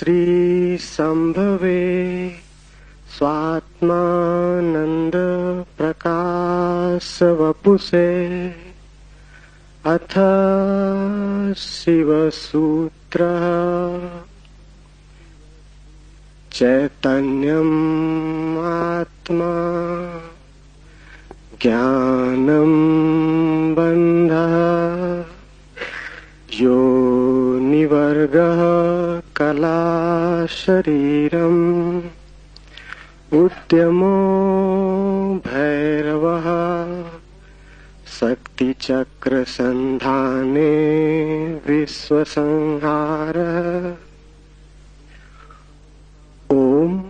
श्री संभवे स्वात्मानंद प्रकाश वपुषे अथ शिवसूत्र चैतन्यम् आत्मा ज्ञानम् बन्धः योनिवर्गः कला शरीरम् उद्यमो भैरवः शक्तिचक्र संधाने विश्वसंहारः। ओम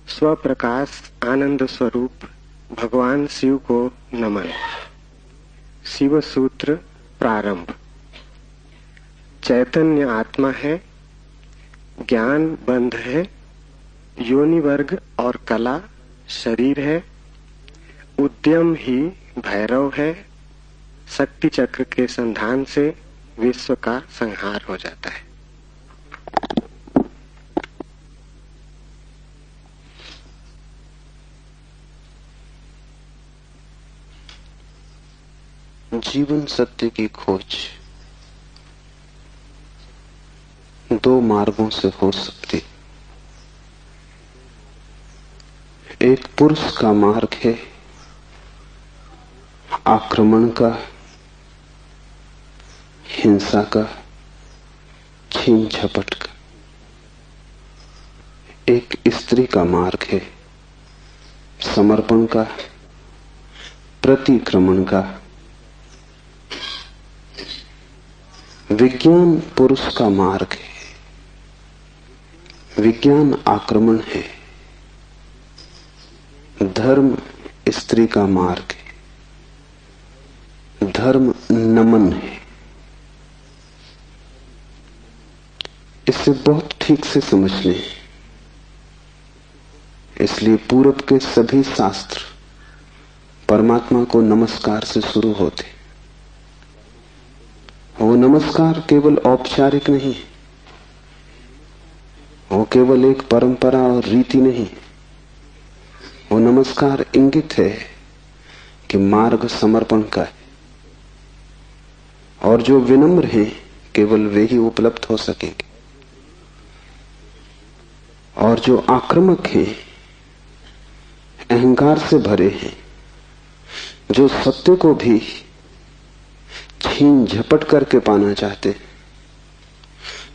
स्वप्रकाश आनंद स्वरूप भगवान शिव को नमन। शिव सूत्र प्रारंभ। चैतन्य आत्मा है, ज्ञान बंध है, योनि वर्ग और कला शरीर है, उद्यम ही भैरव है, शक्ति चक्र के संधान से विश्व का संहार हो जाता है। जीवन सत्य की खोज दो मार्गों से हो सकती। एक पुरुष का मार्ग है आक्रमण का, हिंसा का, छीन झपट का। एक स्त्री का मार्ग है समर्पण का, प्रतिक्रमण का। विज्ञान पुरुष का मार्ग है, विज्ञान आक्रमण है। धर्म स्त्री का मार्ग है, धर्म नमन है। इसे बहुत ठीक से समझ लें। इसलिए पूरब के सभी शास्त्र परमात्मा को नमस्कार से शुरू होते। वो नमस्कार केवल औपचारिक नहीं, वो केवल एक परंपरा और रीति नहीं। वो नमस्कार इंगित है कि मार्ग समर्पण का है, और जो विनम्र हैं केवल वे ही उपलब्ध हो सकेंगे, और जो आक्रामक हैं, अहंकार से भरे हैं, जो सत्य को भी छीन झपट करके पाना चाहते,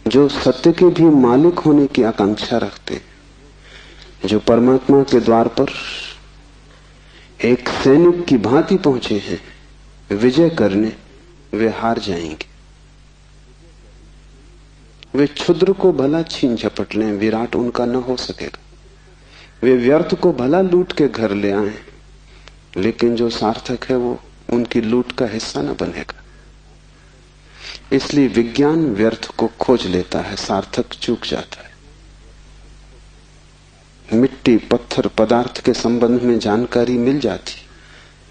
जो सत्य के भी मालिक होने की आकांक्षा रखते, जो परमात्मा के द्वार पर एक सैनिक की भांति पहुंचे हैं विजय करने, वे हार जाएंगे। वे क्षुद्र को भला छीन झपट लें, विराट उनका न हो सकेगा। वे व्यर्थ को भला लूट के घर ले आए, लेकिन जो सार्थक है वो उनकी लूट का हिस्सा न बनेगा। इसलिए विज्ञान व्यर्थ को खोज लेता है, सार्थक चूक जाता है। मिट्टी, पत्थर, पदार्थ के संबंध में जानकारी मिल जाती,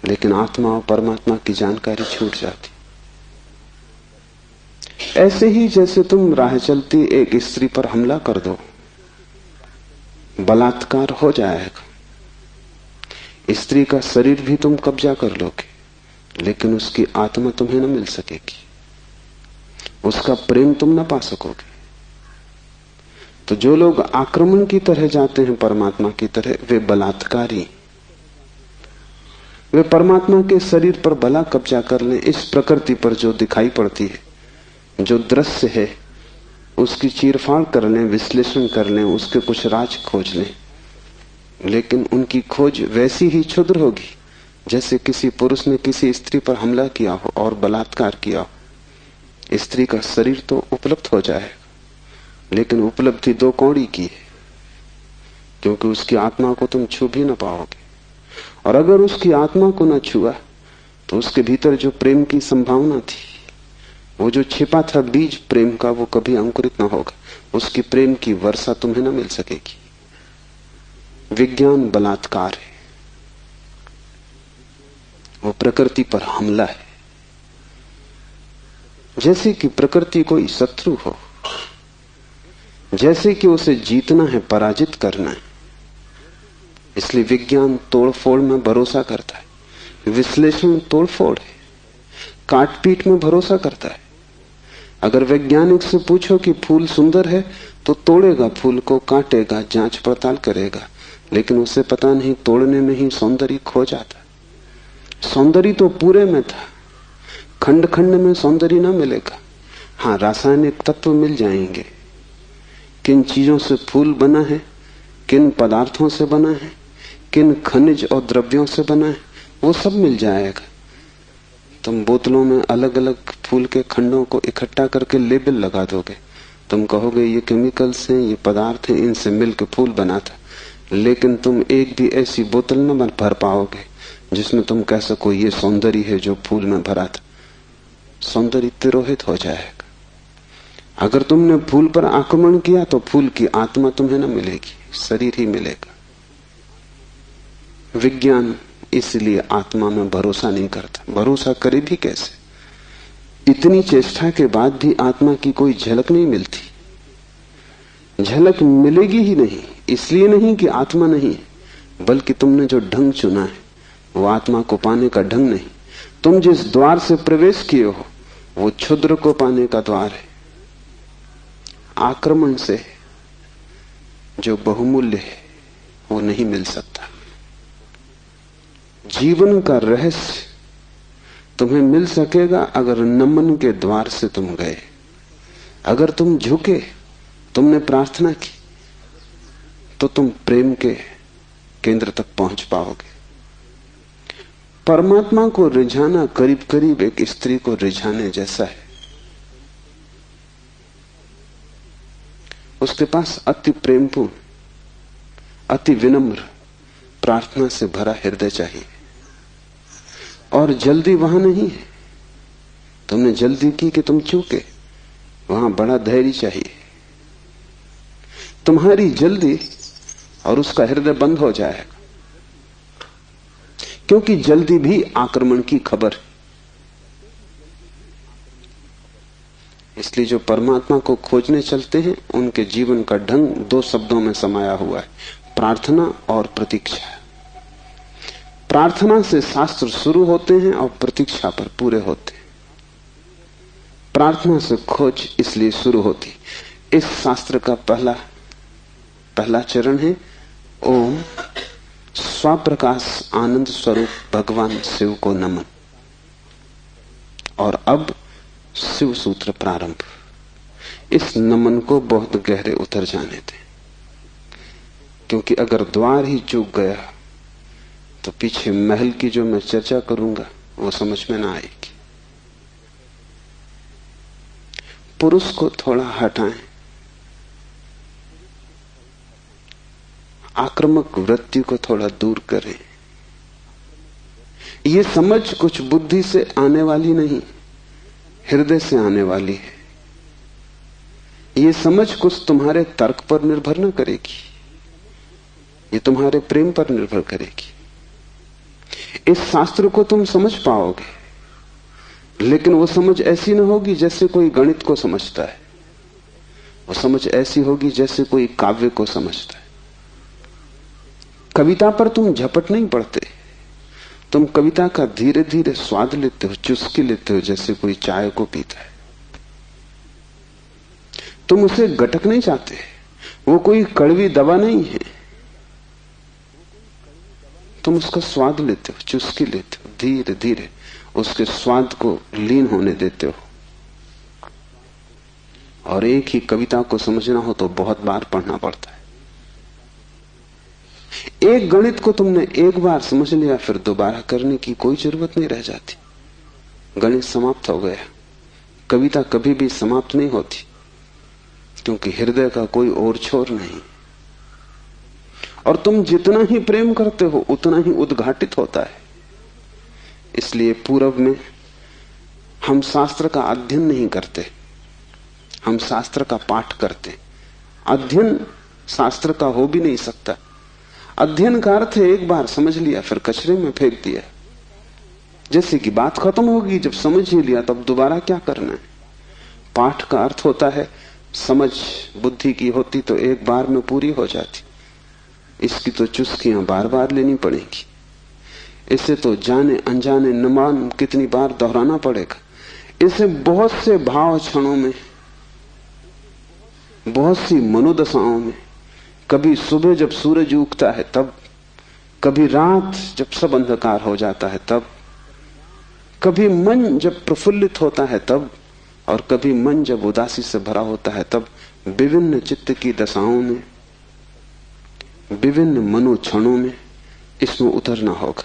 लेकिन आत्मा और परमात्मा की जानकारी छूट जाती। ऐसे ही जैसे तुम राह चलती एक स्त्री पर हमला कर दो, बलात्कार हो जाएगा। स्त्री का शरीर भी तुम कब्जा कर लोगे, लेकिन उसकी आत्मा तुम्हें न मिल सकेगी, उसका प्रेम तुम न पा सकोगे। तो जो लोग आक्रमण की तरह जाते हैं परमात्मा की तरह, वे बलात्कारी। वे परमात्मा के शरीर पर भला कब्जा कर लें, इस प्रकृति पर जो दिखाई पड़ती है, जो दृश्य है, उसकी चीरफाड़ कर लें, विश्लेषण कर लें, उसके कुछ राज खोज लें, लेकिन उनकी खोज वैसी ही क्षुद्र होगी जैसे किसी पुरुष ने किसी स्त्री पर हमला किया हो और बलात्कार किया हो। स्त्री का शरीर तो उपलब्ध हो जाएगा, लेकिन उपलब्धि दो कौड़ी की है, क्योंकि उसकी आत्मा को तुम छू भी न पाओगे। और अगर उसकी आत्मा को न छुआ तो उसके भीतर जो प्रेम की संभावना थी, वो जो छिपा था बीज प्रेम का, वो कभी अंकुरित न होगा। उसकी प्रेम की वर्षा तुम्हें न मिल सकेगी। विज्ञान बलात्कार है, वो प्रकृति पर हमला है। जैसे कि प्रकृति कोई शत्रु हो, जैसे कि उसे जीतना है, पराजित करना है। इसलिए विज्ञान तोड़फोड़ में भरोसा करता है, विश्लेषण तोड़फोड़ है, काटपीट में भरोसा करता है। अगर वैज्ञानिक से पूछो कि फूल सुंदर है तो तोड़ेगा फूल को, काटेगा, जांच पड़ताल करेगा, लेकिन उसे पता नहीं तोड़ने में ही सौंदर्य खो जाता। सौंदर्य तो पूरे में था, खंड खंड में सौंदर्य ना मिलेगा। हाँ, रासायनिक तत्व मिल जाएंगे, किन चीजों से फूल बना है, किन पदार्थों से बना है, किन खनिज और द्रव्यों से बना है, वो सब मिल जाएगा। तुम बोतलों में अलग अलग फूल के खंडों को इकट्ठा करके लेबल लगा दोगे, तुम कहोगे ये केमिकल्स हैं, ये पदार्थ हैं, इनसे मिलकर फूल बना था, लेकिन तुम एक भी ऐसी बोतल न भर पाओगे जिसमें तुम कह सको ये सौंदर्य है जो फूल में भरा था। सौंदर्य तिरोहित हो जाएगा। अगर तुमने फूल पर आक्रमण किया तो फूल की आत्मा तुम्हें न मिलेगी, शरीर ही मिलेगा। विज्ञान इसलिए आत्मा में भरोसा नहीं करता। भरोसा करे भी कैसे? इतनी चेष्टा के बाद भी आत्मा की कोई झलक नहीं मिलती। झलक मिलेगी ही नहीं, इसलिए नहीं कि आत्मा नहीं है, बल्कि तुमने जो ढंग चुना है वो आत्मा को पाने का ढंग नहीं। तुम जिस द्वार से प्रवेश किए हो वो क्षुद्र को पाने का द्वार है। आक्रमण से जो बहुमूल्य है वो नहीं मिल सकता। जीवन का रहस्य तुम्हें मिल सकेगा अगर नमन के द्वार से तुम गए, अगर तुम झुके, तुमने प्रार्थना की, तो तुम प्रेम के केंद्र तक पहुंच पाओगे। परमात्मा को रिझाना करीब करीब एक स्त्री को रिझाने जैसा है। उसके पास अति प्रेमपूर्ण, अति विनम्र, प्रार्थना से भरा हृदय चाहिए। और जल्दी वहां नहीं है। तुमने जल्दी की कि तुम चूके, वहां बड़ा धैर्य चाहिए। तुम्हारी जल्दी और उसका हृदय बंद हो जाएगा, क्योंकि जल्दी भी आक्रमण की खबर है। इसलिए जो परमात्मा को खोजने चलते हैं उनके जीवन का ढंग दो शब्दों में समाया हुआ है, प्रार्थना और प्रतीक्षा। प्रार्थना से शास्त्र शुरू होते हैं और प्रतीक्षा पर पूरे होते हैं। प्रार्थना से खोज इसलिए शुरू होती। इस शास्त्र का पहला चरण है ओम स्वप्रकाश आनंद स्वरूप भगवान शिव को नमन। और अब शिव सूत्र प्रारंभ। इस नमन को बहुत गहरे उतर जाने दें, क्योंकि अगर द्वार ही चूक गया तो पीछे महल की जो मैं चर्चा करूंगा वो समझ में ना आएगी। पुरुष को थोड़ा हटाएं, आक्रामक वृत्ति को थोड़ा दूर करें। ये समझ कुछ बुद्धि से आने वाली नहीं, हृदय से आने वाली है। ये समझ कुछ तुम्हारे तर्क पर निर्भर न करेगी, ये तुम्हारे प्रेम पर निर्भर करेगी। इस शास्त्र को तुम समझ पाओगे, लेकिन वो समझ ऐसी न होगी जैसे कोई गणित को समझता है। वो समझ ऐसी होगी जैसे कोई काव्य को समझता है। कविता पर तुम झपट नहीं पड़ते, तुम कविता का धीरे धीरे स्वाद लेते हो, चुस्की लेते हो, जैसे कोई चाय को पीता है। तुम उसे गटक नहीं चाहते, वो कोई कड़वी दवा नहीं है। तुम उसका स्वाद लेते हो, चुस्की लेते हो, धीरे धीरे उसके स्वाद को लीन होने देते हो। और एक ही कविता को समझना हो तो बहुत बार पढ़ना पड़ता है। एक गणित को तुमने एक बार समझ लिया, फिर दोबारा करने की कोई जरूरत नहीं रह जाती। गणित समाप्त हो गया। कविता कभी भी समाप्त नहीं होती, क्योंकि हृदय का कोई और छोर नहीं। और तुम जितना ही प्रेम करते हो उतना ही उद्घाटित होता है। इसलिए पूर्व में हम शास्त्र का अध्ययन नहीं करते, हम शास्त्र का पाठ करते। अध्ययन शास्त्र का हो भी नहीं सकता। अध्ययन का अर्थ है एक बार समझ लिया फिर कचरे में फेंक दिया। जैसे कि बात खत्म होगी, जब समझ ही लिया तब दोबारा क्या करना है। पाठ का अर्थ होता है समझ बुद्धि की होती तो एक बार में पूरी हो जाती। इसकी तो चुस्कियां बार बार लेनी पड़ेगी। इसे तो जाने अनजाने न मालूम कितनी बार दोहराना पड़ेगा। इसे बहुत से भाव क्षणों में, बहुत सी मनोदशाओं में, कभी सुबह जब सूरज उगता है तब, कभी रात जब सब अंधकार हो जाता है तब, कभी मन जब प्रफुल्लित होता है तब, और कभी मन जब उदासी से भरा होता है तब, विभिन्न चित्त की दशाओं में, विभिन्न मनोक्षणों में इसमें उतरना होगा।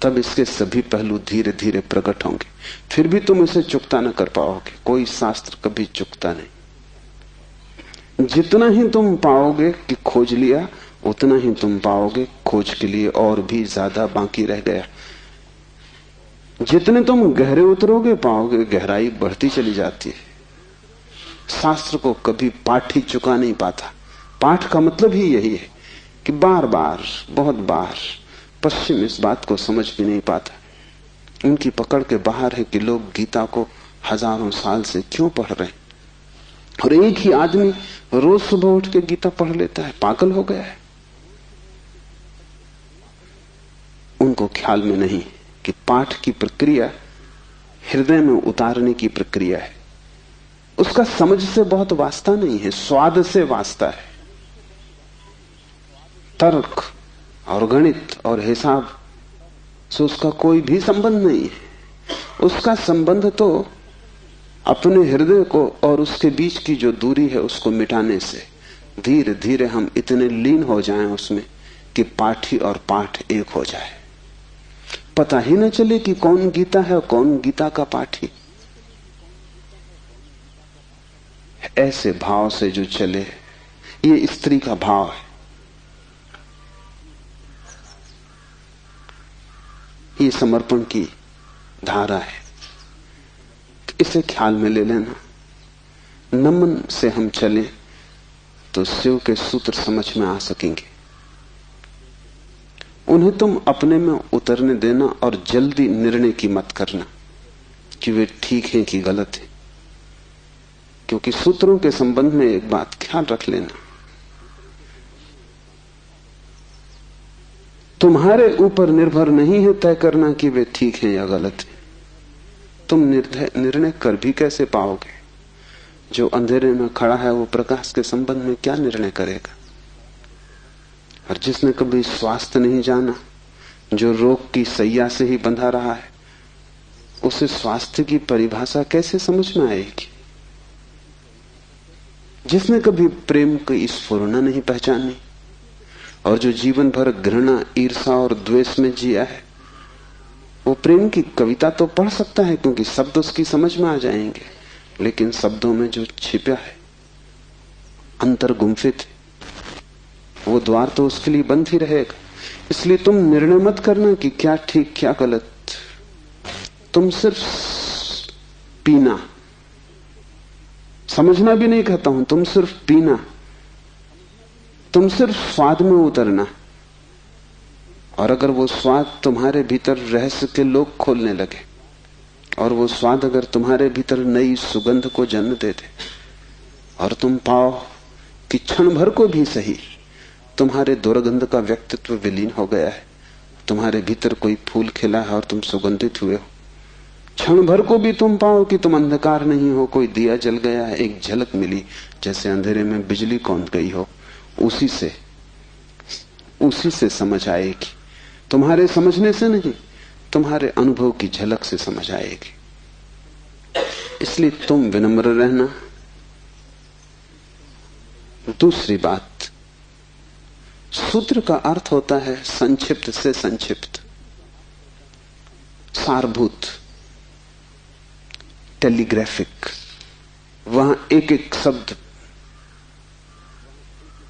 तब इसके सभी पहलू धीरे धीरे प्रकट होंगे। फिर भी तुम इसे चुकता न कर पाओगे। कोई शास्त्र कभी चुकता नहीं। जितना ही तुम पाओगे कि खोज लिया, उतना ही तुम पाओगे खोज के लिए और भी ज्यादा बाकी रह गया। जितने तुम गहरे उतरोगे पाओगे गहराई बढ़ती चली जाती है। शास्त्र को कभी पाठ ही चुका नहीं पाता। पाठ का मतलब ही यही है कि बार बार, बहुत बार। पश्चिम इस बात को समझ भी नहीं पाता। उनकी पकड़ के बाहर है कि लोग गीता को हजारों साल से क्यों पढ़ रहे हैं, और एक ही आदमी रोज सुबह उठ के गीता पढ़ लेता है। पागल हो गया है। उनको ख्याल में नहीं कि पाठ की प्रक्रिया हृदय में उतारने की प्रक्रिया है। उसका समझ से बहुत वास्ता नहीं है, स्वाद से वास्ता है। तर्क और गणित और हिसाब से उसका कोई भी संबंध नहीं है। उसका संबंध तो अपने हृदय को और उसके बीच की जो दूरी है उसको मिटाने से। धीरे धीरे हम इतने लीन हो जाएं उसमें कि पाठी और पाठ एक हो जाए। पता ही न चले कि कौन गीता है और कौन गीता का पाठी। ऐसे भाव से जो चले, ये स्त्री का भाव है। ये समर्पण की धारा है। इसे ख्याल में ले लेना। नमन से हम चलें तो शिव के सूत्र समझ में आ सकेंगे। उन्हें तुम अपने में उतरने देना और जल्दी निर्णय की मत करना कि वे ठीक हैं कि गलत हैं। क्योंकि सूत्रों के संबंध में एक बात ख्याल रख लेना, तुम्हारे ऊपर निर्भर नहीं है तय करना कि वे ठीक हैं या गलत हैं। तुम निर्णय कर भी कैसे पाओगे? जो अंधेरे में खड़ा है वो प्रकाश के संबंध में क्या निर्णय करेगा? और जिसने कभी स्वास्थ्य नहीं जाना, जो रोग की सैया से ही बंधा रहा है, उसे स्वास्थ्य की परिभाषा कैसे समझ में आएगी? जिसने कभी प्रेम की स्फुरना नहीं पहचानी और जो जीवन भर घृणा, ईर्षा और द्वेष में जिया है, वो प्रेम की कविता तो पढ़ सकता है क्योंकि शब्द उसकी समझ में आ जाएंगे, लेकिन शब्दों में जो छिपा है, अंतर गुम्फित है, वो द्वार तो उसके लिए बंद ही रहेगा। इसलिए तुम निर्णय मत करना कि क्या ठीक क्या गलत। तुम सिर्फ पीना, समझना भी नहीं कहता हूं, तुम सिर्फ पीना, तुम सिर्फ स्वाद में उतरना। और अगर वो स्वाद तुम्हारे भीतर रहस्य के लोग खोलने लगे और वो स्वाद अगर तुम्हारे भीतर नई सुगंध को जन्म दे दे और तुम पाओ कि क्षण भर को भी सही तुम्हारे दुर्गंध का व्यक्तित्व विलीन हो गया है, तुम्हारे भीतर कोई फूल खिला है और तुम सुगंधित हुए हो, क्षण भर को भी तुम पाओ कि तुम अंधकार नहीं हो, कोई दिया जल गया है, एक झलक मिली जैसे अंधेरे में बिजली कौंध गई हो, उसी से समझ आएगी। तुम्हारे समझने से नहीं, तुम्हारे अनुभव की झलक से समझ आएगी। इसलिए तुम विनम्र रहना। दूसरी बात, सूत्र का अर्थ होता है संक्षिप्त से संक्षिप्त, सारभूत, टेलीग्राफिक। वहां एक एक शब्द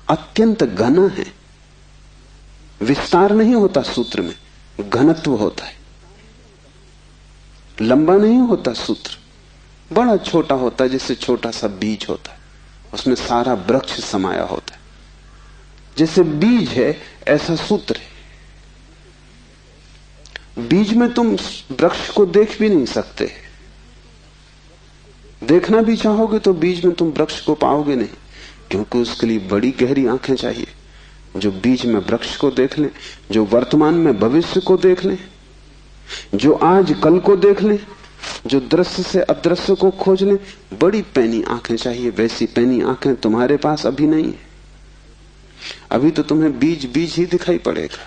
अत्यंत घना है। विस्तार नहीं होता सूत्र में, घनत्व होता है। लंबा नहीं होता सूत्र, बड़ा छोटा होता है, जैसे छोटा सा बीज होता है, उसमें सारा वृक्ष समाया होता है। जैसे बीज है ऐसा सूत्र है। बीज में तुम वृक्ष को देख भी नहीं सकते, देखना भी चाहोगे तो बीज में तुम वृक्ष को पाओगे नहीं, क्योंकि उसके लिए बड़ी गहरी आंखें चाहिए जो बीज में वृक्ष को देख लें, जो वर्तमान में भविष्य को देख लें, जो आज कल को देख लें, जो दृश्य से अदृश्य को खोज लें। बड़ी पैनी आंखें चाहिए। वैसी पैनी आंखें तुम्हारे पास अभी नहीं है। अभी तो तुम्हें बीज बीज ही दिखाई पड़ेगा।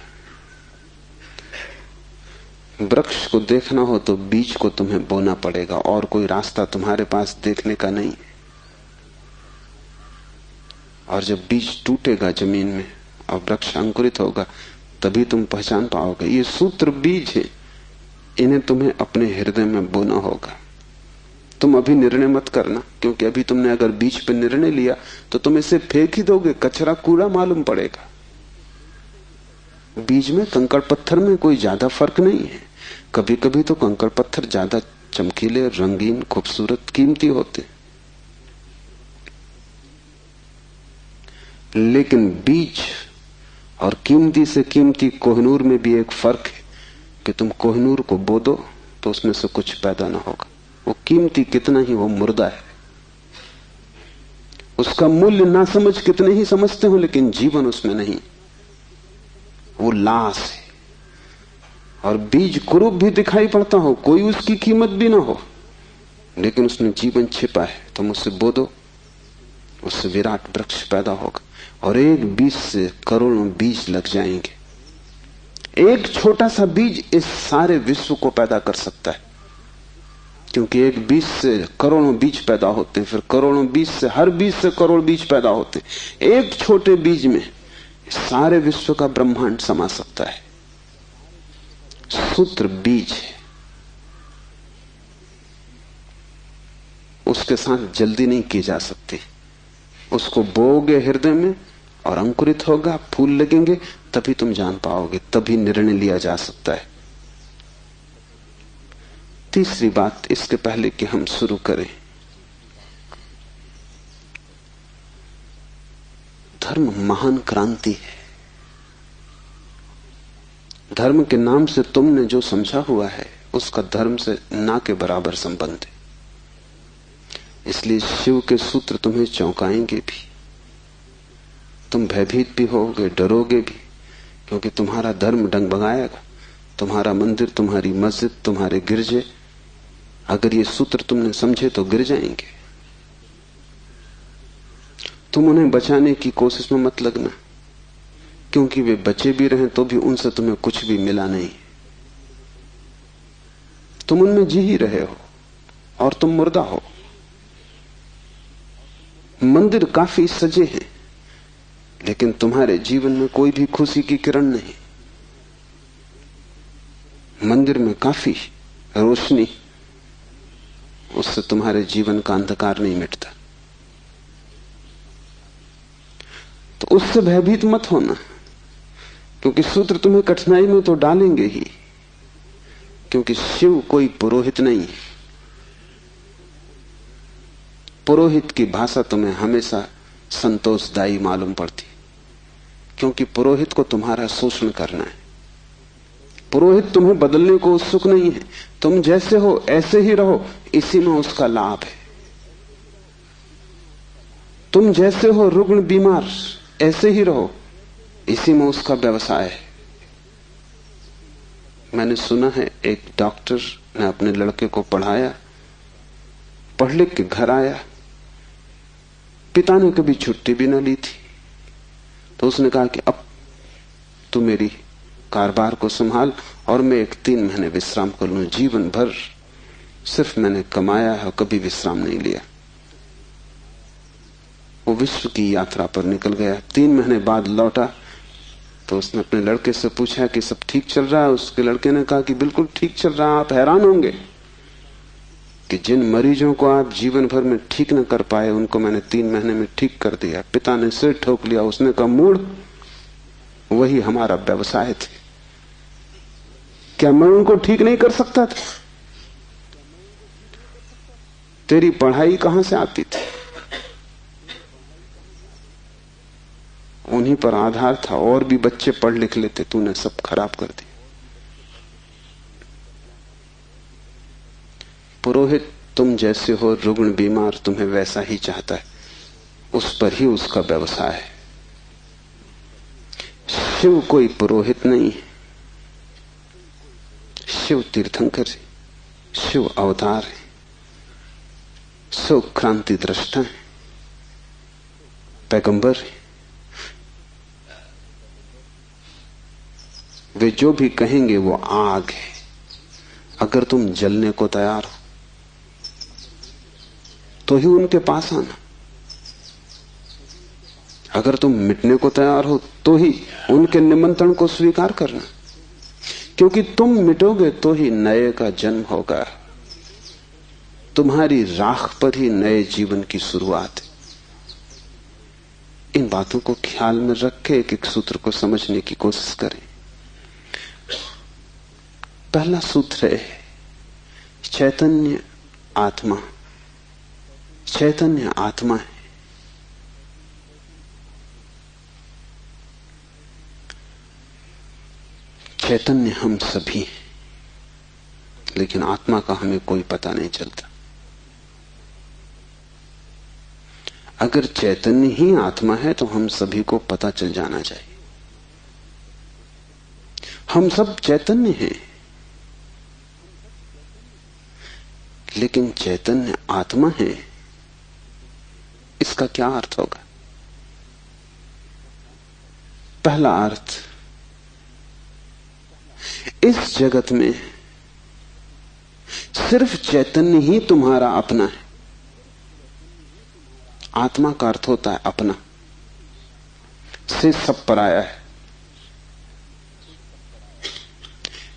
वृक्ष को देखना हो तो बीज को तुम्हें बोना पड़ेगा, और कोई रास्ता तुम्हारे पास देखने का नहीं। और जब बीज टूटेगा जमीन में और वृक्ष अंकुरित होगा, तभी तुम पहचान पाओगे। ये सूत्र बीज है, इन्हें तुम्हें अपने हृदय में बोना होगा। तुम अभी निर्णय मत करना, क्योंकि अभी तुमने अगर बीज पर निर्णय लिया तो तुम इसे फेंक ही दोगे, कचरा कूड़ा मालूम पड़ेगा। बीज में कंकड़ पत्थर में कोई ज्यादा फर्क नहीं है। कभी कभी तो कंकड़ पत्थर ज्यादा चमकीले, रंगीन, खूबसूरत, कीमती होते, लेकिन बीज और कीमती से कीमती कोहिनूर में भी एक फर्क है कि तुम कोहिनूर को बो दो तो उसमें से कुछ पैदा ना होगा। वो कीमती कितना ही वो मुर्दा है, उसका मूल्य ना समझ कितने ही समझते हो, लेकिन जीवन उसमें नहीं, वो लाश है। और बीज कुरूप भी दिखाई पड़ता हो, कोई उसकी कीमत भी ना हो, लेकिन उसमें जीवन छिपा है। तुम उससे बो दो, उससे विराट वृक्ष पैदा होगा। और एक बीज से करोड़ों बीज लग जाएंगे। एक छोटा सा बीज इस सारे विश्व को पैदा कर सकता है, क्योंकि एक बीज से करोड़ों बीज पैदा होते हैं, फिर करोड़ों बीज से, हर बीज से करोड़ बीज पैदा होते हैं। एक छोटे बीज में सारे विश्व का ब्रह्मांड समा सकता है। सूत्र बीज है, उसके साथ जल्दी नहीं की जा सकती। उसको बोओगे हृदय में और अंकुरित होगा, फूल लगेंगे, तभी तुम जान पाओगे, तभी निर्णय लिया जा सकता है। तीसरी बात, इसके पहले कि हम शुरू करें, धर्म महान क्रांति है। धर्म के नाम से तुमने जो समझा हुआ है उसका धर्म से ना के बराबर संबंध है। इसलिए शिव के सूत्र तुम्हें चौंकाएंगे भी, तुम भयभीत भी होगे, डरोगे भी, क्योंकि तुम्हारा धर्म डगमगाएगा। तुम्हारा मंदिर, तुम्हारी मस्जिद, तुम्हारे गिरजे, अगर ये सूत्र तुमने समझे तो गिर जाएंगे। तुम उन्हें बचाने की कोशिश में मत लगना, क्योंकि वे बचे भी रहें तो भी उनसे तुम्हें कुछ भी मिला नहीं। तुम उनमें जी ही रहे हो और तुम मुर्दा हो। मंदिर काफी सजे हैं, लेकिन तुम्हारे जीवन में कोई भी खुशी की किरण नहीं। मंदिर में काफी रोशनी, उससे तुम्हारे जीवन का अंधकार नहीं मिटता। तो उससे भयभीत मत होना, क्योंकि सूत्र तुम्हें कठिनाई में तो डालेंगे ही, क्योंकि शिव कोई पुरोहित नहीं है। पुरोहित की भाषा तुम्हें हमेशा संतोषदायी मालूम पड़ती, क्योंकि पुरोहित को तुम्हारा शोषण करना है। पुरोहित तुम्हें बदलने को उत्सुक नहीं है। तुम जैसे हो ऐसे ही रहो, इसी में उसका लाभ है। तुम जैसे हो रुग्ण बीमार, ऐसे ही रहो, इसी में उसका व्यवसाय है। मैंने सुना है एक डॉक्टर ने अपने लड़के को पढ़ाया, पढ़ लिख के घर आया, पिता ने कभी छुट्टी भी ना ली थी, तो उसने कहा कि अब तू मेरी कारोबार को संभाल और मैं 3 महीने विश्राम कर लूं। जीवन भर सिर्फ मैंने कमाया है, कभी विश्राम नहीं लिया। वो विश्व की यात्रा पर निकल गया। 3 महीने बाद लौटा तो उसने अपने लड़के से पूछा कि सब ठीक चल रहा है। उसके लड़के ने कहा कि बिल्कुल ठीक चल रहा है। आप हैरान होंगे कि जिन मरीजों को आप जीवन भर में ठीक न कर पाए, उनको मैंने 3 महीने में ठीक कर दिया। पिता ने सिर ठोक लिया। उसने कहा, मूढ़, वही हमारा व्यवसाय थे। क्या मैं उनको ठीक नहीं कर सकता था? तेरी पढ़ाई कहां से आती थी? उन्हीं पर आधार था, और भी बच्चे पढ़ लिख लेते, तूने सब खराब कर दिया। पुरोहित तुम जैसे हो रुग्ण बीमार तुम्हें वैसा ही चाहता है, उस पर ही उसका व्यवसाय है। शिव कोई पुरोहित नहीं है, शिव तीर्थंकर है, शिव अवतार है, शिव क्रांति दृष्टा है, पैगंबर है। वे जो भी कहेंगे वो आग है। अगर तुम जलने को तैयार हो तो ही उनके पास आना, अगर तुम मिटने को तैयार हो तो ही उनके निमंत्रण को स्वीकार करना, क्योंकि तुम मिटोगे तो ही नए का जन्म होगा। तुम्हारी राख पर ही नए जीवन की शुरुआत है। इन बातों को ख्याल में रख के एक एक सूत्र को समझने की कोशिश करें। पहला सूत्र है चैतन्य आत्मा। चैतन्य आत्मा है। चैतन्य हम सभी हैं, लेकिन आत्मा का हमें कोई पता नहीं चलता। अगर चैतन्य ही आत्मा है तो हम सभी को पता चल जाना चाहिए। हम सब चैतन्य हैं, लेकिन चैतन्य आत्मा है, इसका क्या अर्थ होगा? पहला अर्थ, इस जगत में सिर्फ चैतन्य ही तुम्हारा अपना है। आत्मा का अर्थ होता है अपना, से सब पराया है।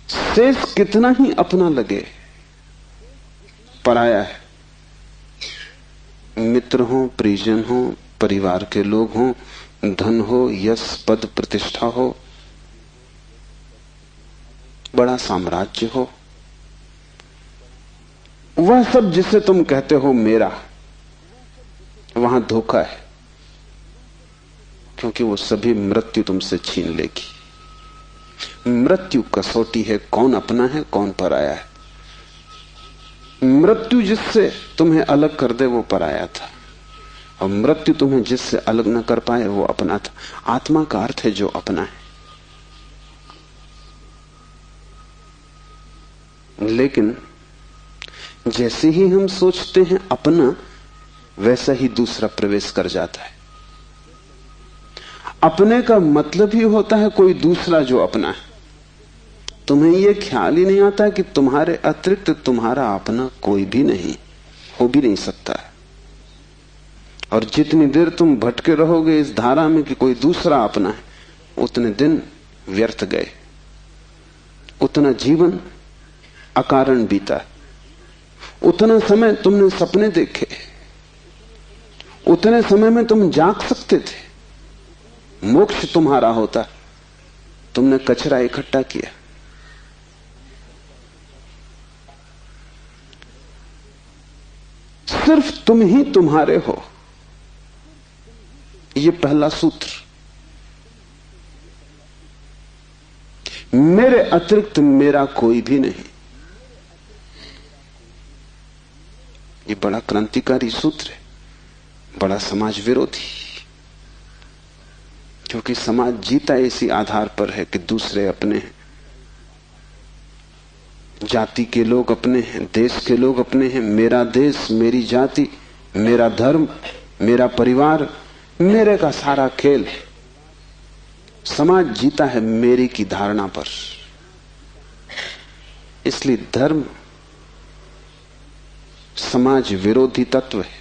शेष कितना ही अपना लगे, पराया है। मित्र हो, परिजन हो, परिवार के लोग हो, धन हो, यश पद प्रतिष्ठा हो, बड़ा साम्राज्य हो, वह सब जिसे तुम कहते हो मेरा, वहां धोखा है, क्योंकि वो सभी मृत्यु तुमसे छीन लेगी। मृत्यु कसौटी है, कौन अपना है कौन पराया है। मृत्यु जिससे तुम्हें अलग कर दे वो पराया था, और मृत्यु तुम्हें जिससे अलग न कर पाए वो अपना था। आत्मा का अर्थ है जो अपना है। लेकिन जैसे ही हम सोचते हैं अपना, वैसा ही दूसरा प्रवेश कर जाता है। अपने का मतलब ही होता है कोई दूसरा जो अपना है। तुम्हें यह ख्याल ही नहीं आता कि तुम्हारे अतिरिक्त तुम्हारा अपना कोई भी नहीं, हो भी नहीं सकता है। और जितनी देर तुम भटके रहोगे इस धारा में कि कोई दूसरा अपना है, उतने दिन व्यर्थ गए, उतना जीवन अकारण बीता। उतना समय तुमने सपने देखे, उतने समय में तुम जाग सकते थे, मोक्ष तुम्हारा होता, तुमने कचरा इकट्ठा किया। सिर्फ तुम ही तुम्हारे हो, यह पहला सूत्र। मेरे अतिरिक्त मेरा कोई भी नहीं। ये बड़ा क्रांतिकारी सूत्र है, बड़ा समाज विरोधी, क्योंकि समाज जीता इसी आधार पर है कि दूसरे अपने हैं, जाति के लोग अपने हैं, देश के लोग अपने हैं। मेरा देश, मेरी जाति, मेरा धर्म, मेरा परिवार, मेरे का सारा खेल। समाज जीता है मेरी की धारणा पर। इसलिए धर्म समाज विरोधी तत्व है।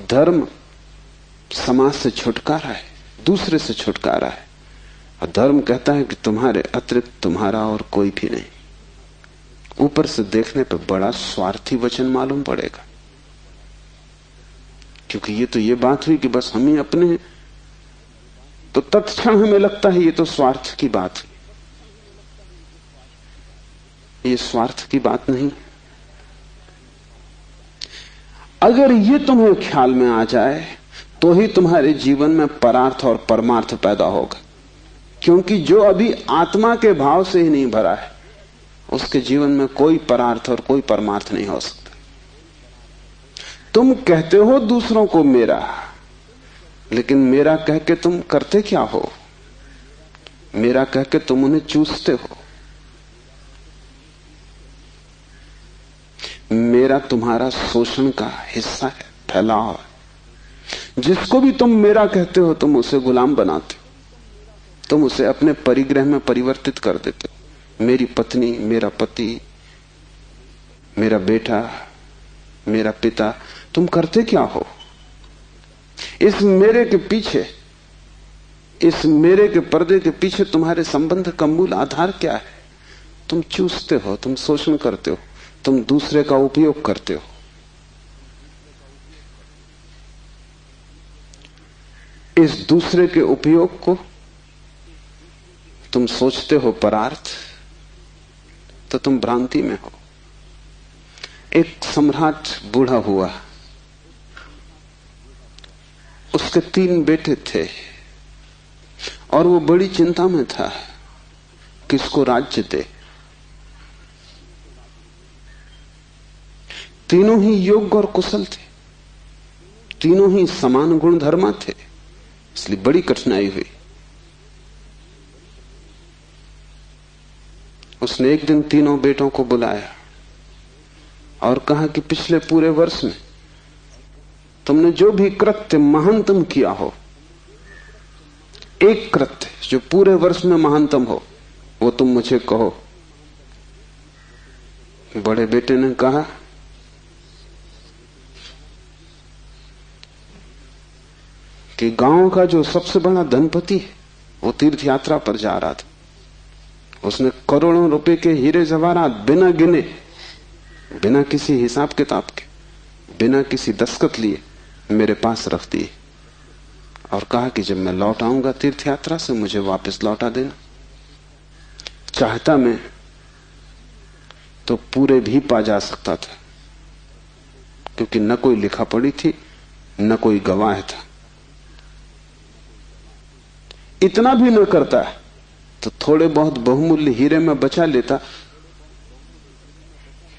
धर्म समाज से छुटकारा है, दूसरे से छुटकारा है। और धर्म कहता है कि तुम्हारे अतिरिक्त तुम्हारा और कोई भी नहीं। ऊपर से देखने पर बड़ा स्वार्थी वचन मालूम पड़ेगा, क्योंकि ये तो ये बात हुई कि बस हम ही अपने हैं, तो तत्क्षण हमें लगता है ये तो स्वार्थ की बात हुई। ये स्वार्थ की बात नहीं। अगर ये तुम्हें ख्याल में आ जाए तो ही तुम्हारे जीवन में परार्थ और परमार्थ पैदा होगा, क्योंकि जो अभी आत्मा के भाव से ही नहीं भरा है, उसके जीवन में कोई परार्थ और कोई परमार्थ नहीं हो सकता। तुम कहते हो दूसरों को मेरा, लेकिन मेरा कह के तुम करते क्या हो? मेरा कह के तुम उन्हें चूसते हो। मेरा तुम्हारा शोषण का हिस्सा है, फैलाव है। जिसको भी तुम मेरा कहते हो तुम उसे गुलाम बनाते हो, तुम उसे अपने परिग्रह में परिवर्तित कर देते हो। मेरी पत्नी, मेरा पति, मेरा बेटा, मेरा पिता, तुम करते क्या हो? इस मेरे के पीछे, इस मेरे के पर्दे के पीछे तुम्हारे संबंध का मूल आधार क्या है? तुम चूसते हो, तुम शोषण करते हो, तुम दूसरे का उपयोग करते हो। इस दूसरे के उपयोग को तुम सोचते हो परार्थ, तो तुम भ्रांति में हो। एक सम्राट बूढ़ा हुआ, उसके 3 बेटे थे और वो बड़ी चिंता में था किसको राज्य दे। तीनों ही योग्य और कुशल थे, तीनों ही समान गुण धर्मा थे, इसलिए बड़ी कठिनाई हुई। उसने एक दिन तीनों बेटों को बुलाया और कहा कि पिछले पूरे वर्ष में तुमने जो भी कृत्य महानतम किया हो, एक कृत्य जो पूरे वर्ष में महानतम हो, वो तुम मुझे कहो। बड़े बेटे ने कहा कि गांव का जो सबसे बड़ा धनपति है वो तीर्थ यात्रा पर जा रहा था। उसने करोड़ों रुपए के हीरे जवाहरात बिना गिने, बिना किसी हिसाब किताब के, बिना किसी दस्तखत लिए मेरे पास रख दिए और कहा कि जब मैं लौट आऊंगा तीर्थ यात्रा से मुझे वापस लौटा देना। चाहता मैं तो पूरे भी पा जा सकता था, क्योंकि न कोई लिखा पढ़ी थी, न कोई गवाह था। इतना भी न करता तो थोड़े बहुत बहुमूल्य हीरे में बचा लेता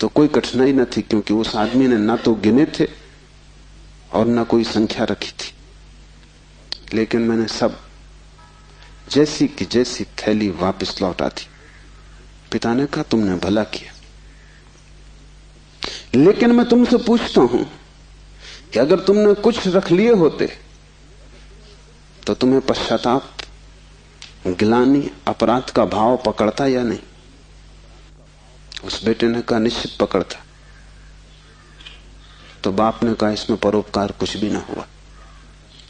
तो कोई कठिनाई न थी, क्योंकि उस आदमी ने ना तो गिने थे और ना कोई संख्या रखी थी। लेकिन मैंने सब जैसी की जैसी थैली वापस लौटा दी। पिता ने कहा तुमने भला किया, लेकिन मैं तुमसे पूछता हूं कि अगर तुमने कुछ रख लिए होते तो तुम्हें पश्चाताप, गिलानी, अपराध का भाव पकड़ता या नहीं? उस बेटे ने कहा निश्चित पकड़ता। तो बाप ने कहा इसमें परोपकार कुछ भी ना हुआ,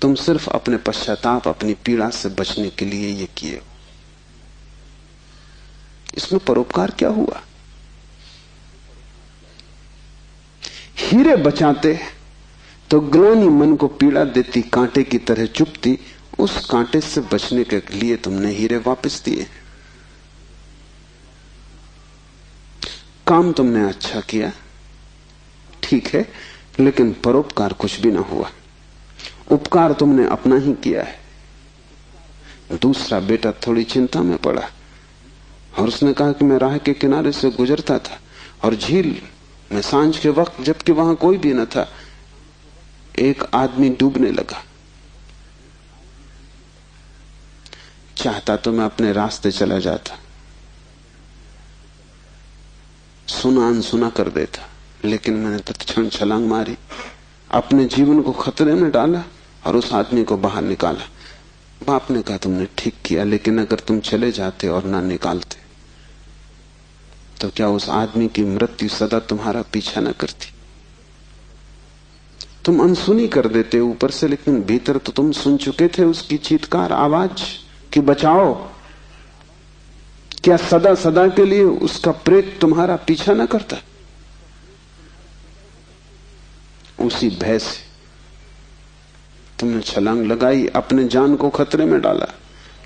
तुम सिर्फ अपने पश्चाताप, अपनी पीड़ा से बचने के लिए ये किए हो। इसमें परोपकार क्या हुआ? हीरे बचाते तो ग्लानि मन को पीड़ा देती, कांटे की तरह चुभती, उस कांटे से बचने के लिए तुमने हीरे वापस दिए। काम तुमने अच्छा किया, ठीक है, लेकिन परोपकार कुछ भी ना हुआ। उपकार तुमने अपना ही किया है। दूसरा बेटा थोड़ी चिंता में पड़ा और उसने कहा कि मैं राह के किनारे से गुजरता था और झील में सांझ के वक्त, जबकि वहां कोई भी न था, एक आदमी डूबने लगा। चाहता तो मैं अपने रास्ते चला जाता, सुना अनसुना कर देता, लेकिन मैंने तत्क्षण छलांग मारी, अपने जीवन को खतरे में डाला और उस आदमी को बाहर निकाला। बाप ने कहा तुमने ठीक किया, लेकिन अगर तुम चले जाते और ना निकालते तो क्या उस आदमी की मृत्यु सदा तुम्हारा पीछा न करती? तुम अनसुनी कर देते ऊपर से, लेकिन भीतर तो तुम सुन चुके थे उसकी चीत्कार, आवाज कि बचाओ। क्या सदा सदा के लिए उसका प्रेत तुम्हारा पीछा न करता? उसी भय से तुमने छलांग लगाई, अपने जान को खतरे में डाला,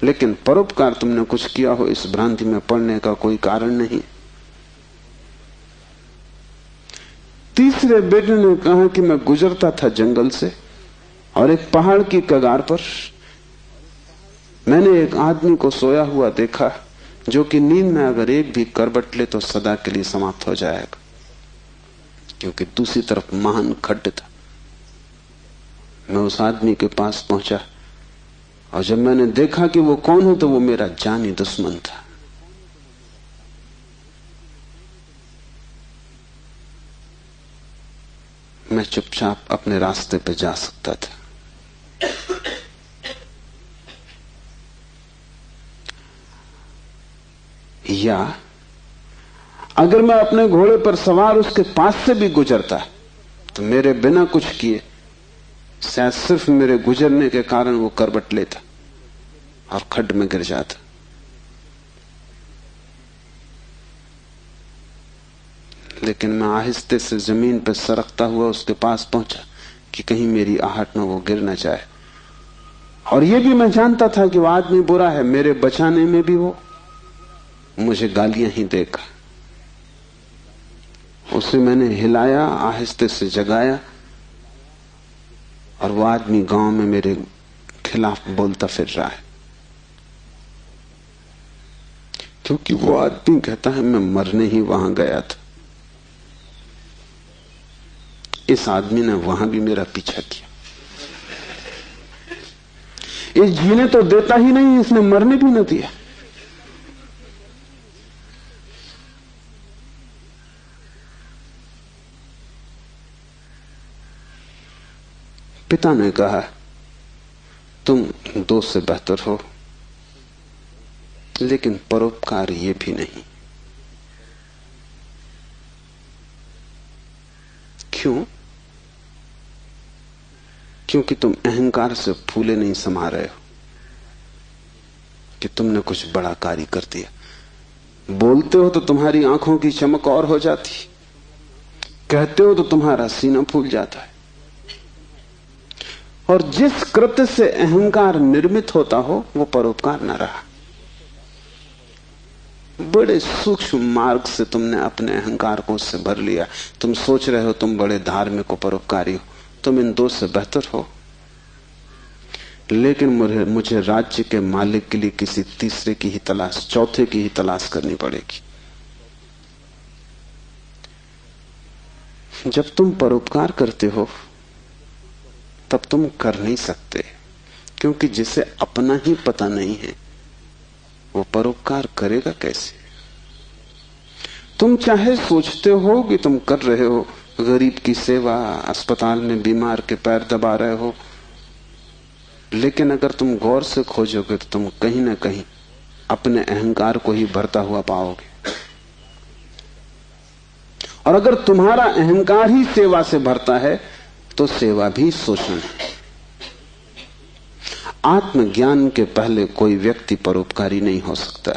लेकिन परोपकार तुमने कुछ किया हो इस भ्रांति में पड़ने का कोई कारण नहीं। तीसरे बेटे ने कहा कि मैं गुजरता था जंगल से और एक पहाड़ की कगार पर मैंने एक आदमी को सोया हुआ देखा जो कि नींद में अगर एक भी करवट ले तो सदा के लिए समाप्त हो जाएगा, क्योंकि दूसरी तरफ महान खड्ड था। मैं उस आदमी के पास पहुंचा और जब मैंने देखा कि वो कौन है तो वो मेरा जानी दुश्मन था। मैं चुपचाप अपने रास्ते पे जा सकता था। या अगर मैं अपने घोड़े पर सवार उसके पास से भी गुजरता तो मेरे बिना कुछ किए शायद सिर्फ मेरे गुजरने के कारण वो करवट लेता और खड्ड में गिर जाता। लेकिन मैं आहिस्ते से जमीन पर सरकता हुआ उसके पास पहुंचा कि कहीं मेरी आहट में वो गिर न जाए। और ये भी मैं जानता था कि वो आदमी बुरा है, मेरे बचाने में भी वो मुझे गालियां ही देगा। उसे मैंने हिलाया, आहिस्ते से जगाया, और वो आदमी गांव में मेरे खिलाफ बोलता फिर रहा है, क्योंकि वो आदमी कहता है मैं मरने ही वहां गया था। इस आदमी ने वहां भी मेरा पीछा किया। इस जीने तो देता ही नहीं, इसने मरने भी न दिया। पिता ने कहा तुम दो से बेहतर हो, लेकिन परोपकार ये भी नहीं। क्यों? क्योंकि तुम अहंकार से फूले नहीं समा रहे हो कि तुमने कुछ बड़ा कार्य कर दिया। बोलते हो तो तुम्हारी आंखों की चमक और हो जाती, कहते हो तो तुम्हारा सीना फूल जाता है। और जिस कृत्य से अहंकार निर्मित होता हो वो परोपकार न रहा। बड़े सूक्ष्म मार्ग से तुमने अपने अहंकार को उससे भर लिया। तुम सोच रहे हो तुम बड़े धार्मिक हो, परोपकारी हो। तुम इन दो से बेहतर हो, लेकिन मुझे राज्य के मालिक के लिए किसी तीसरे की ही तलाश, चौथे की ही तलाश करनी पड़ेगी। जब तुम परोपकार करते हो तब तुम कर नहीं सकते, क्योंकि जिसे अपना ही पता नहीं है वो परोपकार करेगा कैसे? तुम चाहे सोचते हो कि तुम कर रहे हो गरीब की सेवा, अस्पताल में बीमार के पैर दबा रहे हो, लेकिन अगर तुम गौर से खोजोगे तो तुम कहीं ना कहीं अपने अहंकार को ही भरता हुआ पाओगे। और अगर तुम्हारा अहंकार ही सेवा से भरता है तो सेवा भी शोषण है। आत्मज्ञान के पहले कोई व्यक्ति परोपकारी नहीं हो सकता,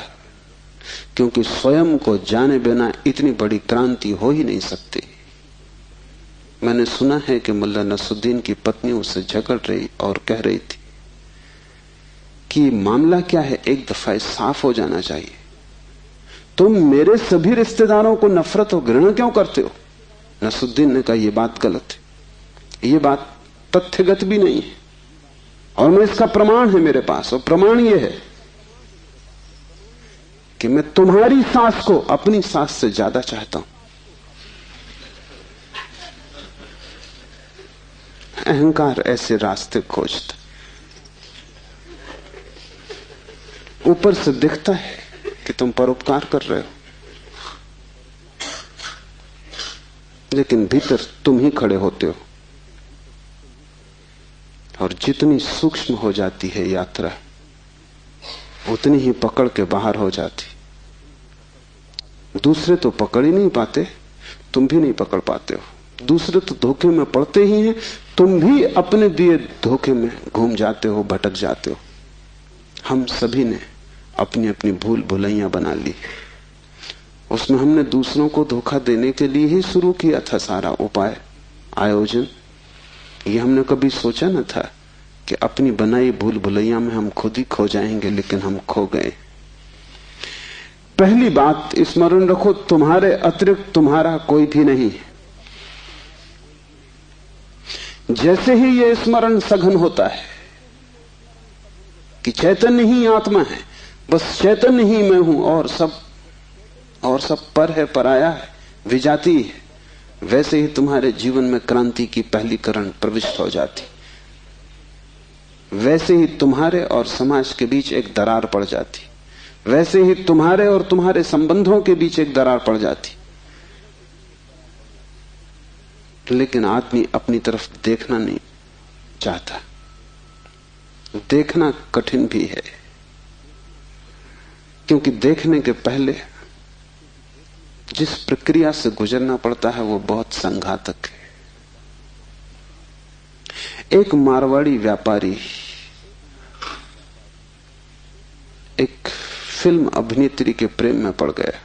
क्योंकि स्वयं को जाने बिना इतनी बड़ी क्रांति हो ही नहीं सकती। मैंने सुना है कि मुल्ला नसरुद्दीन की पत्नी उससे झगड़ रही और कह रही थी कि मामला क्या है, एक दफा साफ हो जाना चाहिए। तुम मेरे सभी रिश्तेदारों को नफरत और घृणा क्यों करते हो? नसरुद्दीन ने कहा यह बात गलत है, ये बात तथ्यगत भी नहीं है, और मैं इसका प्रमाण है मेरे पास। और प्रमाण यह है कि मैं तुम्हारी सास को अपनी सास से ज्यादा चाहता हूं। अहंकार ऐसे रास्ते खोजता, ऊपर से दिखता है कि तुम परोपकार कर रहे हो, लेकिन भीतर तुम ही खड़े होते हो। और जितनी सूक्ष्म हो जाती है यात्रा, उतनी ही पकड़ के बाहर हो जाती। दूसरे तो पकड़ ही नहीं पाते, तुम भी नहीं पकड़ पाते हो। दूसरे तो धोखे में पड़ते ही हैं, तुम भी अपने दिए धोखे में घूम जाते हो, भटक जाते हो। हम सभी ने अपनी अपनी भूल भुलैया बना ली। उसमें हमने दूसरों को धोखा देने के लिए ही शुरू किया था सारा उपाय, आयोजन। ये हमने कभी सोचा न था कि अपनी बनाई भूल भुलैया में हम खुद ही खो जाएंगे, लेकिन हम खो गए। पहली बात स्मरण रखो, तुम्हारे अतिरिक्त तुम्हारा कोई भी नहीं है। जैसे ही यह स्मरण सघन होता है कि चैतन्य ही आत्मा है, बस चैतन्य ही मैं हूं और सब पर है, पराया है, विजाती है। वैसे ही तुम्हारे जीवन में क्रांति की पहली किरण प्रविष्ट हो जाती, वैसे ही तुम्हारे और समाज के बीच एक दरार पड़ जाती, वैसे ही तुम्हारे और तुम्हारे संबंधों के बीच एक दरार पड़ जाती। लेकिन आदमी अपनी तरफ देखना नहीं चाहता। देखना कठिन भी है, क्योंकि देखने के पहले जिस प्रक्रिया से गुजरना पड़ता है वो बहुत संघातक है। एक मारवाड़ी व्यापारी एक फिल्म अभिनेत्री के प्रेम में पड़ गया।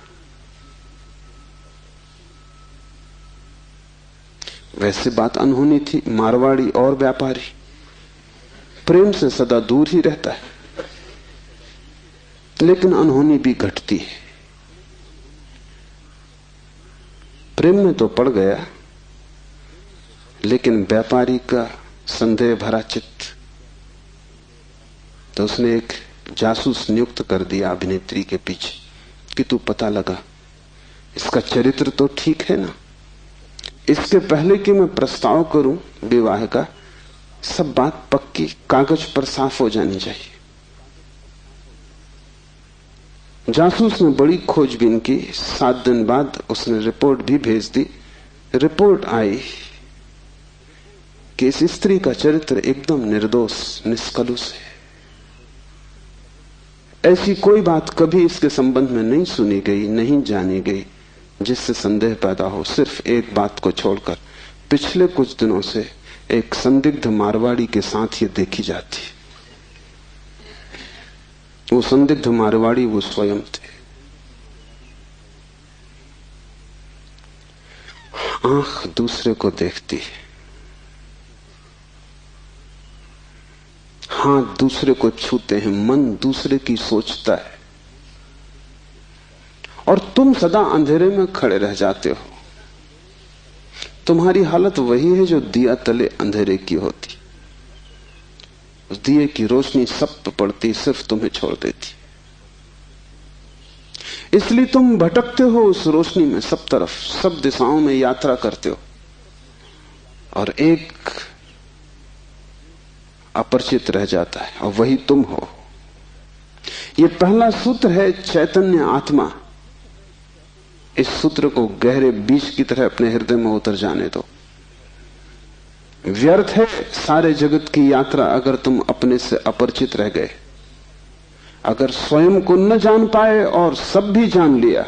वैसे बात अनहोनी थी, मारवाड़ी और व्यापारी प्रेम से सदा दूर ही रहता है, लेकिन अनहोनी भी घटती है। प्रेम में तो पड़ गया, लेकिन व्यापारी का संदेह भरा चित्त, तो उसने एक जासूस नियुक्त कर दिया अभिनेत्री के पीछे कि तू पता लगा इसका चरित्र तो ठीक है ना, इसके पहले कि मैं प्रस्ताव करूं विवाह का, सब बात पक्की कागज पर साफ हो जानी चाहिए। जासूस ने बड़ी खोजबीन की। 7 दिन बाद उसने रिपोर्ट भी भेज दी। रिपोर्ट आई कि इस स्त्री का चरित्र एकदम निर्दोष, निष्कलुष है। ऐसी कोई बात कभी इसके संबंध में नहीं सुनी गई, नहीं जानी गई जिससे संदेह पैदा हो। सिर्फ एक बात को छोड़कर पिछले कुछ दिनों से एक संदिग्ध मारवाड़ी के साथ ये देखी जाती। वो संदिग्ध मारवाड़ी वो स्वयं थे। आंख दूसरे को देखती है, हाथ दूसरे को छूते हैं, मन दूसरे की सोचता है, और तुम सदा अंधेरे में खड़े रह जाते हो। तुम्हारी हालत वही है जो दिया तले अंधेरे की होती। उस दिए की रोशनी सब पे पड़ती, सिर्फ तुम्हें छोड़ देती। इसलिए तुम भटकते हो उस रोशनी में, सब तरफ, सब दिशाओं में यात्रा करते हो, और एक अपरिचित रह जाता है, और वही तुम हो। यह पहला सूत्र है, चैतन्य आत्मा। इस सूत्र को गहरे बीज की तरह अपने हृदय में उतर जाने दो। व्यर्थ है सारे जगत की यात्रा अगर तुम अपने से अपरिचित रह गए। अगर स्वयं को न जान पाए और सब भी जान लिया,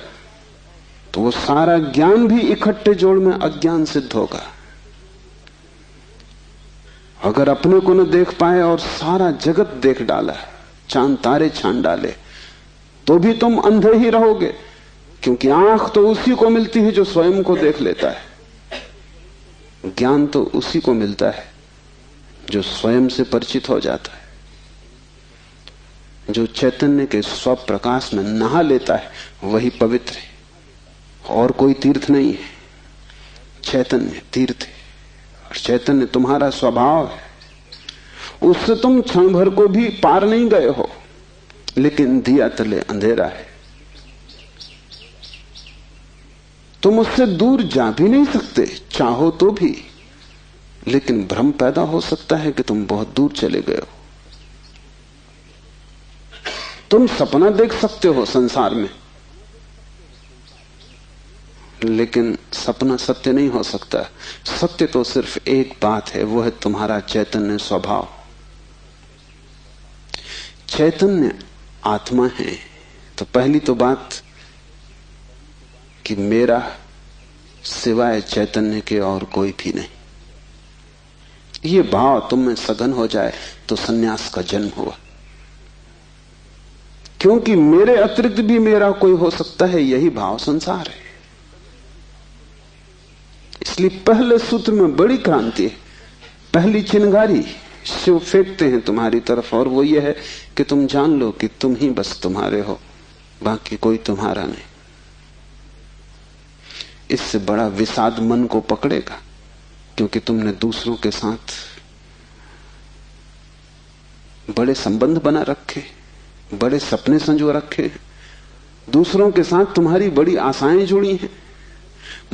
तो वो सारा ज्ञान भी इकट्ठे जोड़ में अज्ञान सिद्ध होगा। अगर अपने को न देख पाए और सारा जगत देख डाला, चांद तारे छान डाले, तो भी तुम अंधे ही रहोगे, क्योंकि आंख तो उसी को मिलती है जो स्वयं को देख लेता है। ज्ञान तो उसी को मिलता है जो स्वयं से परिचित हो जाता है, जो चैतन्य के स्वप्रकाश में नहा लेता है, वही पवित्र है। और कोई तीर्थ नहीं है, चैतन्य तीर्थ है। और चैतन्य तुम्हारा स्वभाव है, उससे तुम क्षण भर को भी पार नहीं गए हो, लेकिन दिया तले अंधेरा है। तुम उससे दूर जा भी नहीं सकते, चाहो तो भी, लेकिन भ्रम पैदा हो सकता है कि तुम बहुत दूर चले गए हो। तुम सपना देख सकते हो संसार में, लेकिन सपना सत्य नहीं हो सकता। सत्य तो सिर्फ एक बात है, वो है तुम्हारा चैतन्य स्वभाव। चैतन्य आत्मा है, तो पहली तो बात कि मेरा सिवाय चैतन्य के और कोई भी नहीं। ये भाव तुम में सघन हो जाए तो सन्यास का जन्म हुआ, क्योंकि मेरे अतिरिक्त भी मेरा कोई हो सकता है, यही भाव संसार है। इसलिए पहले सूत्र में बड़ी क्रांति है। पहली चिंगारी शिव फेंकते हैं तुम्हारी तरफ, और वो ये है कि तुम जान लो कि तुम ही बस तुम्हारे हो, बाकी कोई तुम्हारा नहीं। इससे बड़ा विषाद मन को पकड़ेगा, क्योंकि तुमने दूसरों के साथ बड़े संबंध बना रखे, बड़े सपने संजो रखे हैं, दूसरों के साथ तुम्हारी बड़ी आशाएं जुड़ी हैं।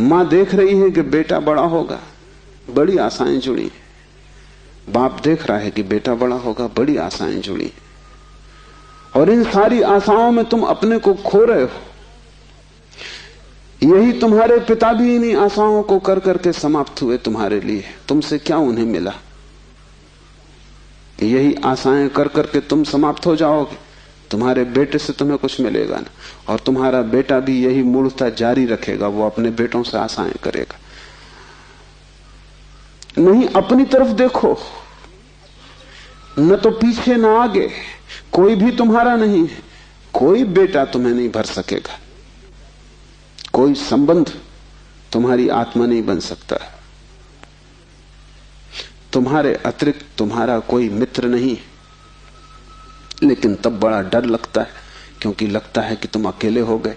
मां देख रही है कि बेटा बड़ा होगा, बड़ी आशाएं जुड़ी हैं। बाप देख रहा है कि बेटा बड़ा होगा, बड़ी आशाएं जुड़ी हैं। और इन सारी आशाओं में तुम अपने को खो रहे हो। यही तुम्हारे पिता भी इन्हीं आशाओं को कर करके समाप्त हुए तुम्हारे लिए। तुमसे क्या उन्हें मिला? यही आशाएं कर करके तुम समाप्त हो जाओगे। तुम्हारे बेटे से तुम्हें कुछ मिलेगा ना, और तुम्हारा बेटा भी यही मूर्खता जारी रखेगा, वो अपने बेटों से आशाएं करेगा। नहीं, अपनी तरफ देखो, न तो पीछे न आगे, कोई भी तुम्हारा नहीं है। कोई बेटा तुम्हें नहीं भर सकेगा, कोई संबंध तुम्हारी आत्मा नहीं बन सकता। तुम्हारे अतिरिक्त तुम्हारा कोई मित्र नहीं। लेकिन तब बड़ा डर लगता है, क्योंकि लगता है कि तुम अकेले हो गए।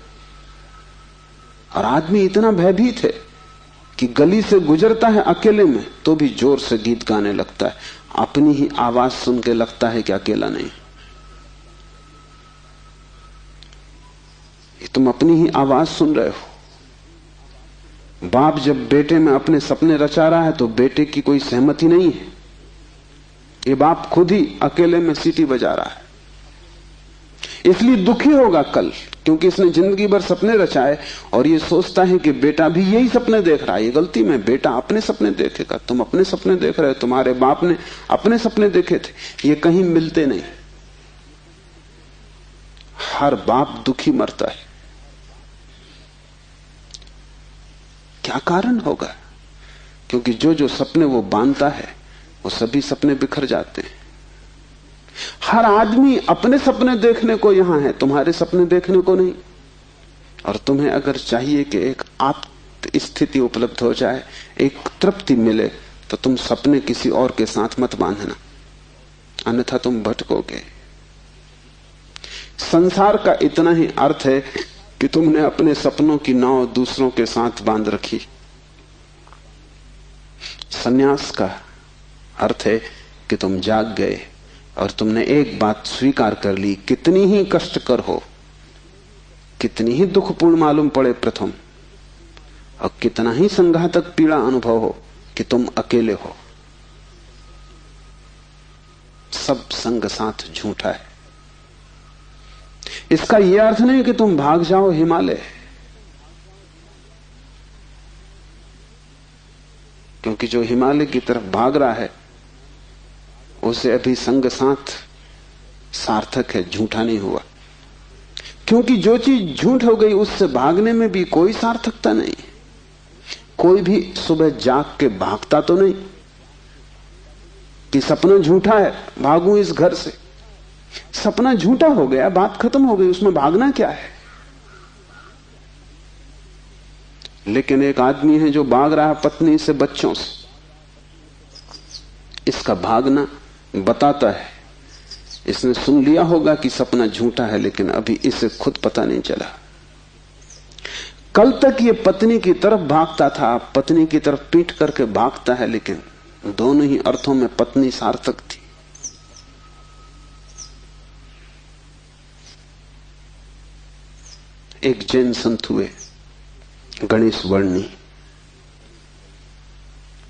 और आदमी इतना भयभीत है कि गली से गुजरता है अकेले में तो भी जोर से गीत गाने लगता है। अपनी ही आवाज सुन के लगता है कि अकेला नहीं। तुम अपनी ही आवाज सुन रहे हो। बाप जब बेटे में अपने सपने रचा रहा है तो बेटे की कोई सहमति नहीं है। ये बाप खुद ही अकेले में सीटी बजा रहा है। इसलिए दुखी होगा कल, क्योंकि इसने जिंदगी भर सपने रचाए और ये सोचता है कि बेटा भी यही सपने देख रहा है। ये गलती में, बेटा अपने सपने देखेगा, तुम अपने सपने देख रहे हो। तुम्हारे बाप ने अपने सपने देखे थे, ये कहीं मिलते नहीं। हर बाप दुखी मरता है। क्या कारण होगा? क्योंकि जो जो सपने वो बांधता है वो सभी सपने बिखर जाते हैं। हर आदमी अपने सपने देखने को यहां है, तुम्हारे सपने देखने को नहीं। और तुम्हें अगर चाहिए कि एक आत्म स्थिति उपलब्ध हो जाए, एक तृप्ति मिले, तो तुम सपने किसी और के साथ मत बांधना, अन्यथा तुम भटकोगे। संसार का इतना ही अर्थ है कि तुमने अपने सपनों की नाव दूसरों के साथ बांध रखी। संन्यास का अर्थ है कि तुम जाग गए और तुमने एक बात स्वीकार कर ली, कितनी ही कष्टकर हो, कितनी ही दुखपूर्ण मालूम पड़े प्रथम, और कितना ही संघातक पीड़ा अनुभव हो, कि तुम अकेले हो। सब संग साथ झूठा है। इसका यह अर्थ नहीं कि तुम भाग जाओ हिमालय, क्योंकि जो हिमालय की तरफ भाग रहा है उसे अभी संग साथ सार्थक है, झूठा नहीं हुआ। क्योंकि जो चीज झूठ हो गई उससे भागने में भी कोई सार्थकता नहीं। कोई भी सुबह जाग के भागता तो नहीं कि सपना झूठा है, भागूं इस घर से। सपना झूठा हो गया, बात खत्म हो गई, उसमें भागना क्या है। लेकिन एक आदमी है जो भाग रहा है पत्नी से, बच्चों से। इसका भागना बताता है, इसने सुन लिया होगा कि सपना झूठा है, लेकिन अभी इसे खुद पता नहीं चला। कल तक ये पत्नी की तरफ भागता था, पत्नी की तरफ पीट करके भागता है, लेकिन दोनों ही अर्थों में पत्नी सार्थक थी। एक जैन संत हुए, गणेश वर्णी।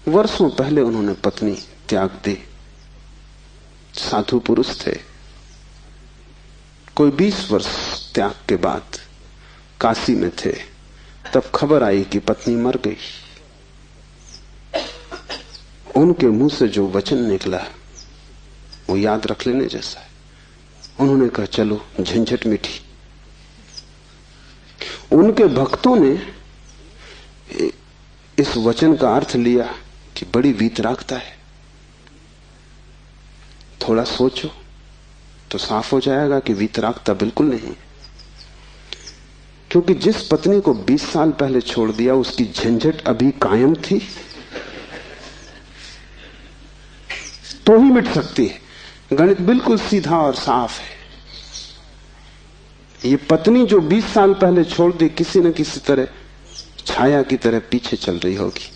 वर्षों पहले उन्होंने पत्नी त्याग दी। साधु पुरुष थे। कोई 20 वर्ष त्याग के बाद काशी में थे, तब खबर आई कि पत्नी मर गई। उनके मुंह से जो वचन निकला वो याद रख लेने जैसा है। उन्होंने कहा, चलो झंझट मिटी। उनके भक्तों ने इस वचन का अर्थ लिया कि बड़ी वीतरागता है। थोड़ा सोचो तो साफ हो जाएगा कि वीतरागता बिल्कुल नहीं। क्योंकि जिस पत्नी को 20 साल पहले छोड़ दिया उसकी झंझट अभी कायम थी, तो ही मिट सकती है। गणित बिल्कुल सीधा और साफ है। ये पत्नी जो 20 साल पहले छोड़ दी, किसी न किसी तरह छाया की तरह पीछे चल रही होगी,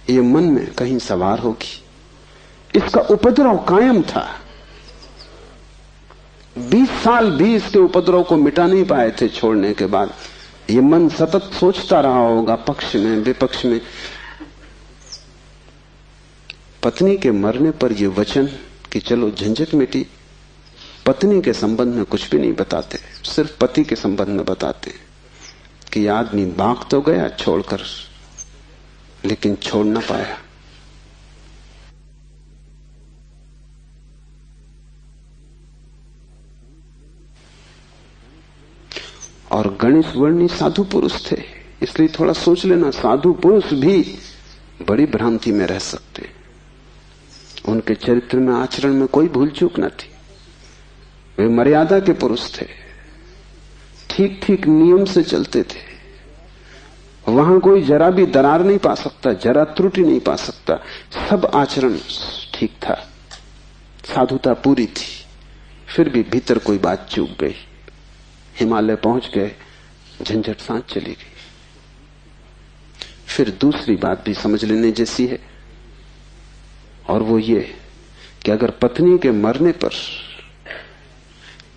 ये मन में कहीं सवार होगी। इसका उपद्रव कायम था। 20 साल भी इसके उपद्रव को मिटा नहीं पाए थे छोड़ने के बाद। ये मन सतत सोचता रहा होगा, पक्ष में विपक्ष में। पत्नी के मरने पर ये वचन कि चलो झंझट मिटी, पत्नी के संबंध में कुछ भी नहीं बताते, सिर्फ पति के संबंध में बताते कि आदमी भाग तो गया छोड़कर, लेकिन छोड़ ना पाया। और गणेश वर्णी साधु पुरुष थे, इसलिए थोड़ा सोच लेना, साधु पुरुष भी बड़ी भ्रांति में रह सकते। उनके चरित्र में, आचरण में कोई भूल चूक न थी। वे मर्यादा के पुरुष थे, ठीक ठीक नियम से चलते थे। वहां कोई जरा भी दरार नहीं पा सकता, जरा त्रुटि नहीं पा सकता। सब आचरण ठीक था, साधुता पूरी थी। फिर भी भीतर कोई बात चूक गई, हिमालय पहुंच गए, झंझट सांस चली गई। फिर दूसरी बात भी समझ लेने जैसी है, और वो ये कि अगर पत्नी के मरने पर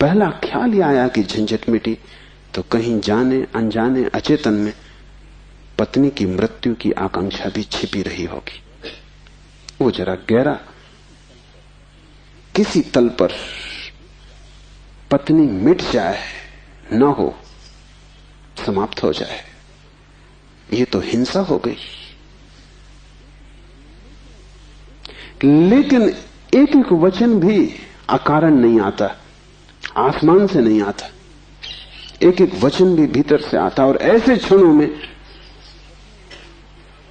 पहला ख्याल ही आया कि झंझट मिटी, तो कहीं जाने अनजाने अचेतन में पत्नी की मृत्यु की आकांक्षा भी छिपी रही होगी। वो जरा गहरा किसी तल पर पत्नी मिट जाए, न हो, समाप्त हो जाए, ये तो हिंसा हो गई। लेकिन एक एक वचन भी अकारण नहीं आता, आसमान से नहीं आता। एक एक वचन भी भीतर से आता। और ऐसे क्षणों में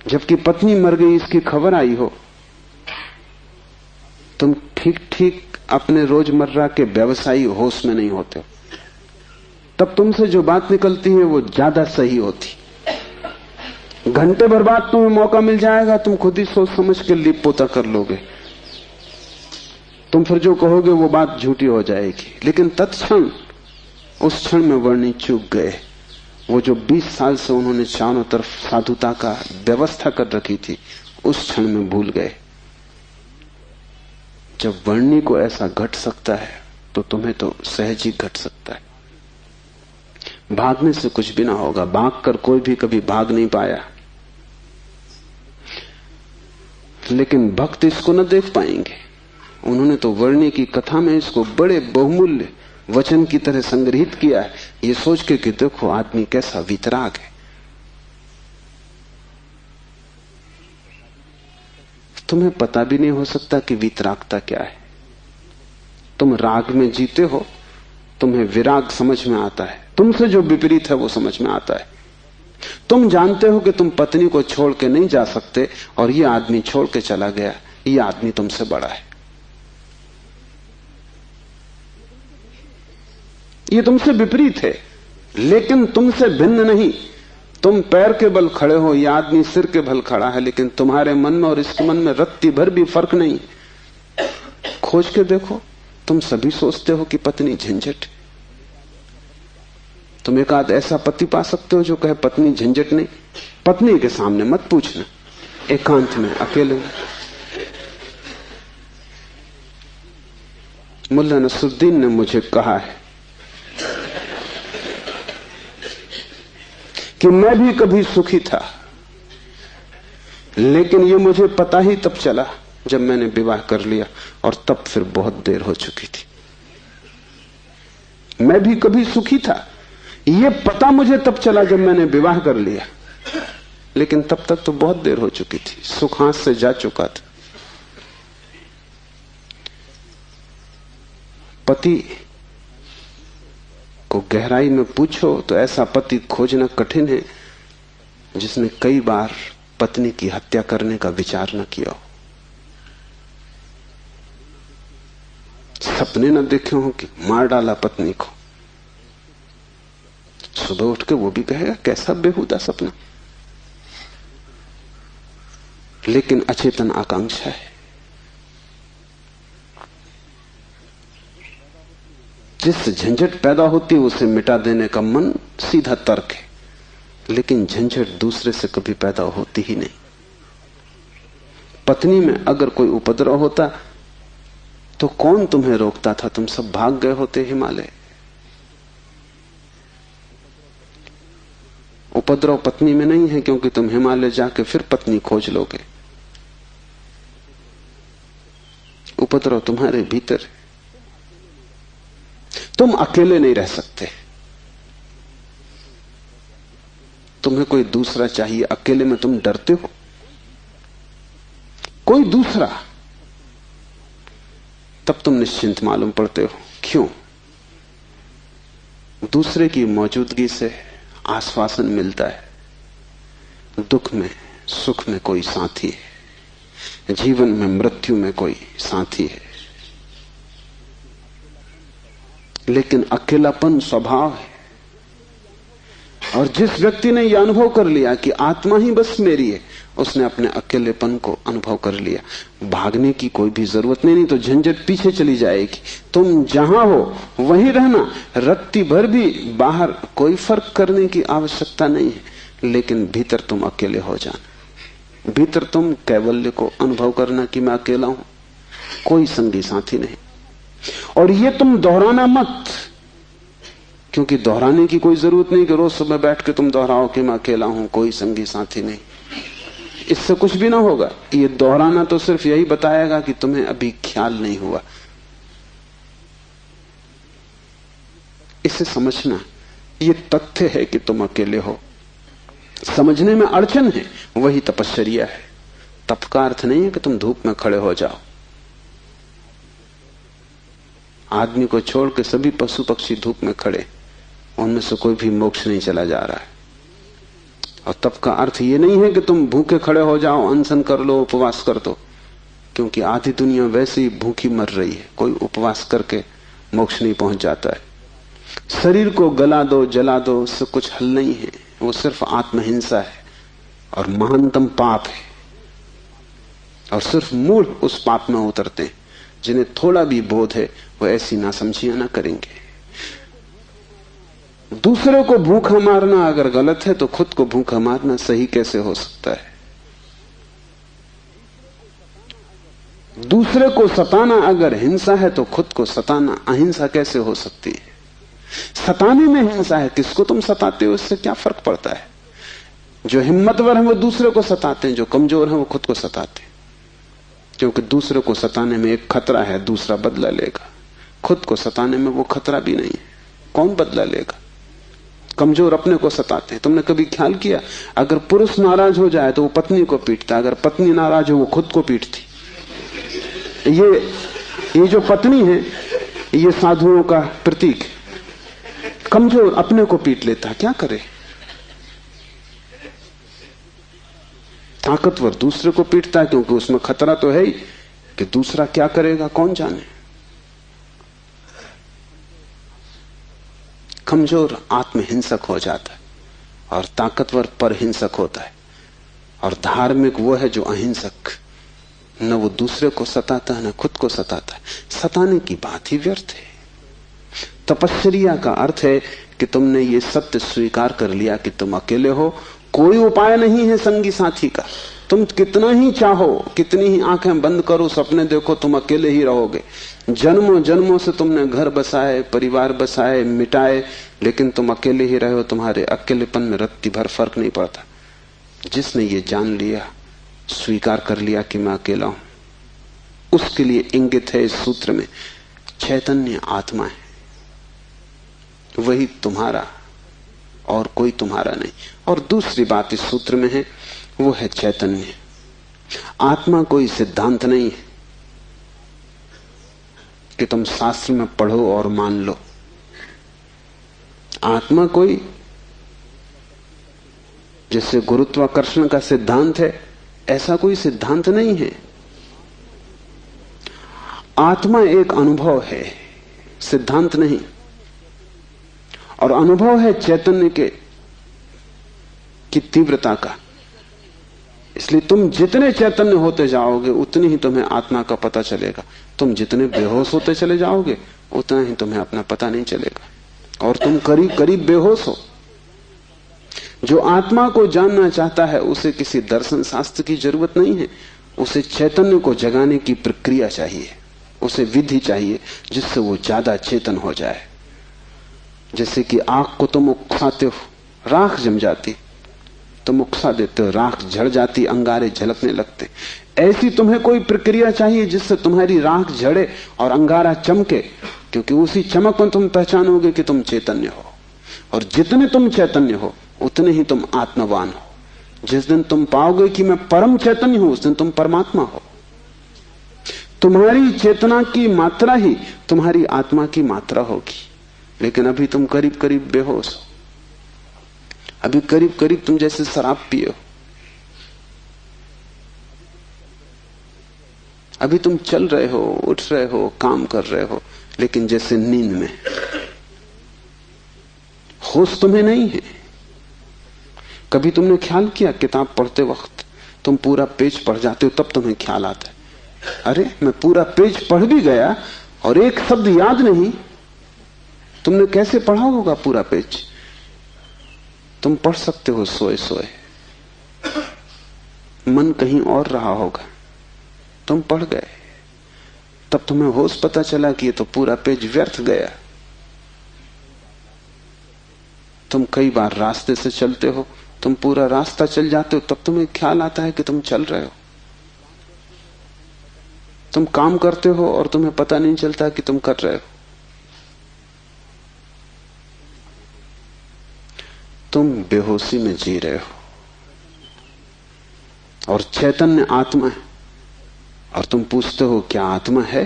जबकि पत्नी मर गई इसकी खबर आई हो, तुम ठीक ठीक अपने रोजमर्रा के व्यवसायी होश में नहीं होते हो, तब तुमसे जो बात निकलती है वो ज्यादा सही होती। घंटे भर बाद तुम्हें मौका मिल जाएगा, तुम खुद ही सोच समझ के लीप पोता कर लोगे। तुम फिर जो कहोगे वो बात झूठी हो जाएगी। लेकिन तत्क्षण, उस क्षण में वर्णी चूक गए। वो जो 20 साल से उन्होंने चारों तरफ साधुता का व्यवस्था कर रखी थी, उस क्षण में भूल गए। जब वर्णी को ऐसा घट सकता है तो तुम्हें तो सहज ही घट सकता है। भागने से कुछ भी ना होगा, भागकर कोई भी कभी भाग नहीं पाया। लेकिन भक्त इसको न देख पाएंगे। उन्होंने तो वर्णी की कथा में इसको बड़े बहुमूल्य वचन की तरह संग्रहित किया है, ये सोच के कि देखो आदमी कैसा वीतराग है। तुम्हें पता भी नहीं हो सकता कि वीतरागता क्या है। तुम राग में जीते हो, तुम्हें विराग समझ में आता है, तुमसे जो विपरीत है वो समझ में आता है। तुम जानते हो कि तुम पत्नी को छोड़ के नहीं जा सकते, और ये आदमी छोड़ के चला गया, ये आदमी तुमसे बड़ा है, ये तुमसे विपरीत है, लेकिन तुमसे भिन्न नहीं। तुम पैर के बल खड़े हो, यह आदमी सिर के बल खड़ा है, लेकिन तुम्हारे मन में और इसके मन में रत्ती भर भी फर्क नहीं। खोज के देखो, तुम सभी सोचते हो कि पत्नी झंझट। तुम एक आध ऐसा पति पा सकते हो जो कहे पत्नी झंझट नहीं। पत्नी के सामने मत पूछना, एकांत में अकेले। मुल्ला नसरुद्दीन ने मुझे कहा है कि मैं भी कभी सुखी था, लेकिन ये मुझे पता ही तब चला जब मैंने विवाह कर लिया, और तब फिर बहुत देर हो चुकी थी। मैं भी कभी सुखी था, ये पता मुझे तब चला जब मैंने विवाह कर लिया, लेकिन तब तक तो बहुत देर हो चुकी थी, सुख हाथ से जा चुका था। पति को गहराई में पूछो तो ऐसा पति खोजना कठिन है जिसने कई बार पत्नी की हत्या करने का विचार न किया हो, सपने न देखे हो कि मार डाला पत्नी को। सुबह उठ के वो भी कहेगा कैसा बेहुदा सपना, लेकिन अचेतन आकांक्षा है। जिससे झंझट पैदा होती है उसे मिटा देने का मन सीधा तर्क है, लेकिन झंझट दूसरे से कभी पैदा होती ही नहीं। पत्नी में अगर कोई उपद्रव होता तो कौन तुम्हें रोकता था? तुम सब भाग गए होते हिमालय। उपद्रव पत्नी में नहीं है, क्योंकि तुम हिमालय जाके फिर पत्नी खोज लोगे। उपद्रव तुम्हारे भीतर है। तुम अकेले नहीं रह सकते, तुम्हें कोई दूसरा चाहिए। अकेले में तुम डरते हो, कोई दूसरा, तब तुम निश्चिंत मालूम पड़ते हो। क्यों? दूसरे की मौजूदगी से आश्वासन मिलता है। दुख में सुख में कोई साथी है, जीवन में मृत्यु में कोई साथी है। लेकिन अकेलापन स्वभाव है। और जिस व्यक्ति ने यह अनुभव कर लिया कि आत्मा ही बस मेरी है, उसने अपने अकेलेपन को अनुभव कर लिया। भागने की कोई भी जरूरत नहीं तो झंझट पीछे चली जाएगी। तुम जहां हो वहीं रहना, रत्ती भर भी बाहर कोई फर्क करने की आवश्यकता नहीं है। लेकिन भीतर तुम अकेले हो जाना, भीतर तुम कैवल्य को अनुभव करना कि मैं अकेला हूं, कोई संगी साथी नहीं। और ये तुम दोहराना मत, क्योंकि दोहराने की कोई जरूरत नहीं कि रोज सुबह बैठ के तुम दोहराओ कि मैं अकेला हूं, कोई संगी साथी नहीं। इससे कुछ भी ना होगा। ये दोहराना तो सिर्फ यही बताएगा कि तुम्हें अभी ख्याल नहीं हुआ। इसे समझना, ये तथ्य है कि तुम अकेले हो। समझने में अड़चन है, वही तपश्चर्या है। तप का अर्थ नहीं है कि तुम धूप में खड़े हो जाओ। आदमी को छोड़ के सभी पशु पक्षी धूप में खड़े, उनमें से कोई भी मोक्ष नहीं चला जा रहा है। और तप का अर्थ ये नहीं है कि तुम भूखे खड़े हो जाओ, अनशन कर लो, उपवास कर दो, क्योंकि आधी दुनिया वैसे ही भूखी मर रही है। कोई उपवास करके मोक्ष नहीं पहुंच जाता है। शरीर को गला दो, जला दो, उससे कुछ हल नहीं है। वो सिर्फ आत्महिंसा है और महानतम पाप है। और सिर्फ मूढ़ उस पाप में उतरते हैं। जिन्हें थोड़ा भी बोध है वो ऐसी नासमझियां ना करेंगे। दूसरे को भूखा मारना अगर गलत है तो खुद को भूखा मारना सही कैसे हो सकता है? दूसरे को सताना अगर हिंसा है तो खुद को सताना अहिंसा कैसे हो सकती है? सताने में हिंसा है, किसको तुम सताते हो इससे क्या फर्क पड़ता है? जो हिम्मतवर है वो दूसरे को सताते हैं, जो कमजोर है वो खुद को सताते हैं। क्योंकि दूसरे को सताने में एक खतरा है, दूसरा बदला लेगा। खुद को सताने में वो खतरा भी नहीं है, कौन बदला लेगा? कमजोर अपने को सताते हैं। तुमने कभी ख्याल किया, अगर पुरुष नाराज हो जाए तो वो पत्नी को पीटता, अगर पत्नी नाराज हो वो खुद को पीटती। ये जो पत्नी है ये साधुओं का प्रतीक है। कमजोर अपने को पीट लेता, क्या करे? ताकतवर दूसरे को पीटता है, क्योंकि उसमें खतरा तो है ही कि दूसरा क्या करेगा कौन जाने। कमजोर आत्महिंसक हो जाता है और ताकतवर परहिंसक होता है। और धार्मिक वो है जो अहिंसक, न वो दूसरे को सताता है न खुद को सताता है। सताने की बात ही व्यर्थ है। तपश्चर्या का अर्थ है कि तुमने ये सत्य स्वीकार कर लिया कि तुम अकेले हो, कोई उपाय नहीं है संगी साथी का। तुम कितना ही चाहो, कितनी ही आंखें बंद करो, सपने देखो, तुम अकेले ही रहोगे। जन्मों जन्मों से तुमने घर बसाए, परिवार बसाए, मिटाए, लेकिन तुम अकेले ही रहे हो। तुम्हारे अकेलेपन में रत्ती भर फर्क नहीं पड़ता। जिसने ये जान लिया, स्वीकार कर लिया कि मैं अकेला हूं, उसके लिए इंगित है इस सूत्र में चैतन्य आत्मा है, वही तुम्हारा और कोई तुम्हारा नहीं। और दूसरी बात इस सूत्र में है, वो है चैतन्य। आत्मा कोई सिद्धांत नहीं है कि तुम शास्त्र में पढ़ो और मान लो। आत्मा कोई जैसे गुरुत्वाकर्षण का सिद्धांत है, ऐसा कोई सिद्धांत नहीं है। आत्मा एक अनुभव है, सिद्धांत नहीं। और अनुभव है चैतन्य की तीव्रता का। इसलिए तुम जितने चैतन्य होते जाओगे उतनी ही तुम्हें आत्मा का पता चलेगा। तुम जितने बेहोश होते चले जाओगे उतना ही तुम्हें अपना पता नहीं चलेगा। और तुम करीब करीब बेहोश हो। जो आत्मा को जानना चाहता है उसे किसी दर्शन शास्त्र की जरूरत नहीं है, उसे चैतन्य को जगाने की प्रक्रिया चाहिए। उसे विधि चाहिए जिससे वो ज्यादा चेतन हो जाए। जैसे कि आग को तुम उकसाते हो, राख जम जाती, तुम उकसा देते हो, राख झड़ जाती, अंगारे झलकने लगते। ऐसी तुम्हें कोई प्रक्रिया चाहिए जिससे तुम्हारी राख झड़े और अंगारा चमके, क्योंकि उसी चमक में तुम पहचानोगे कि तुम चैतन्य हो। और जितने तुम चैतन्य हो उतने ही तुम आत्मवान हो। जिस दिन तुम पाओगे कि मैं परम चैतन्य हूं, उस दिन तुम परमात्मा हो। तुम्हारी चेतना की मात्रा ही तुम्हारी आत्मा की मात्रा होगी। लेकिन अभी तुम करीब करीब बेहोश हो, अभी करीब करीब तुम जैसे शराब पिए हो, अभी तुम चल रहे हो, उठ रहे हो, काम कर रहे हो, लेकिन जैसे नींद में। होश तुम्हें नहीं है। कभी तुमने ख्याल किया, किताब पढ़ते वक्त तुम पूरा पेज पढ़ जाते हो, तब तुम्हें ख्याल आता है, अरे मैं पूरा पेज पढ़ भी गया और एक शब्द याद नहीं। तुमने कैसे पढ़ा होगा पूरा पेज? तुम पढ़ सकते हो सोए सोए, मन कहीं और रहा होगा, तुम पढ़ गए, तब तुम्हें होश पता चला कि ये तो पूरा पेज व्यर्थ गया। तुम कई बार रास्ते से चलते हो, तुम पूरा रास्ता चल जाते हो, तब तुम्हें ख्याल आता है कि तुम चल रहे हो। तुम काम करते हो और तुम्हें पता नहीं चलता कि तुम कर रहे हो। तुम बेहोशी में जी रहे हो और चैतन्य आत्मा है, और तुम पूछते हो क्या आत्मा है?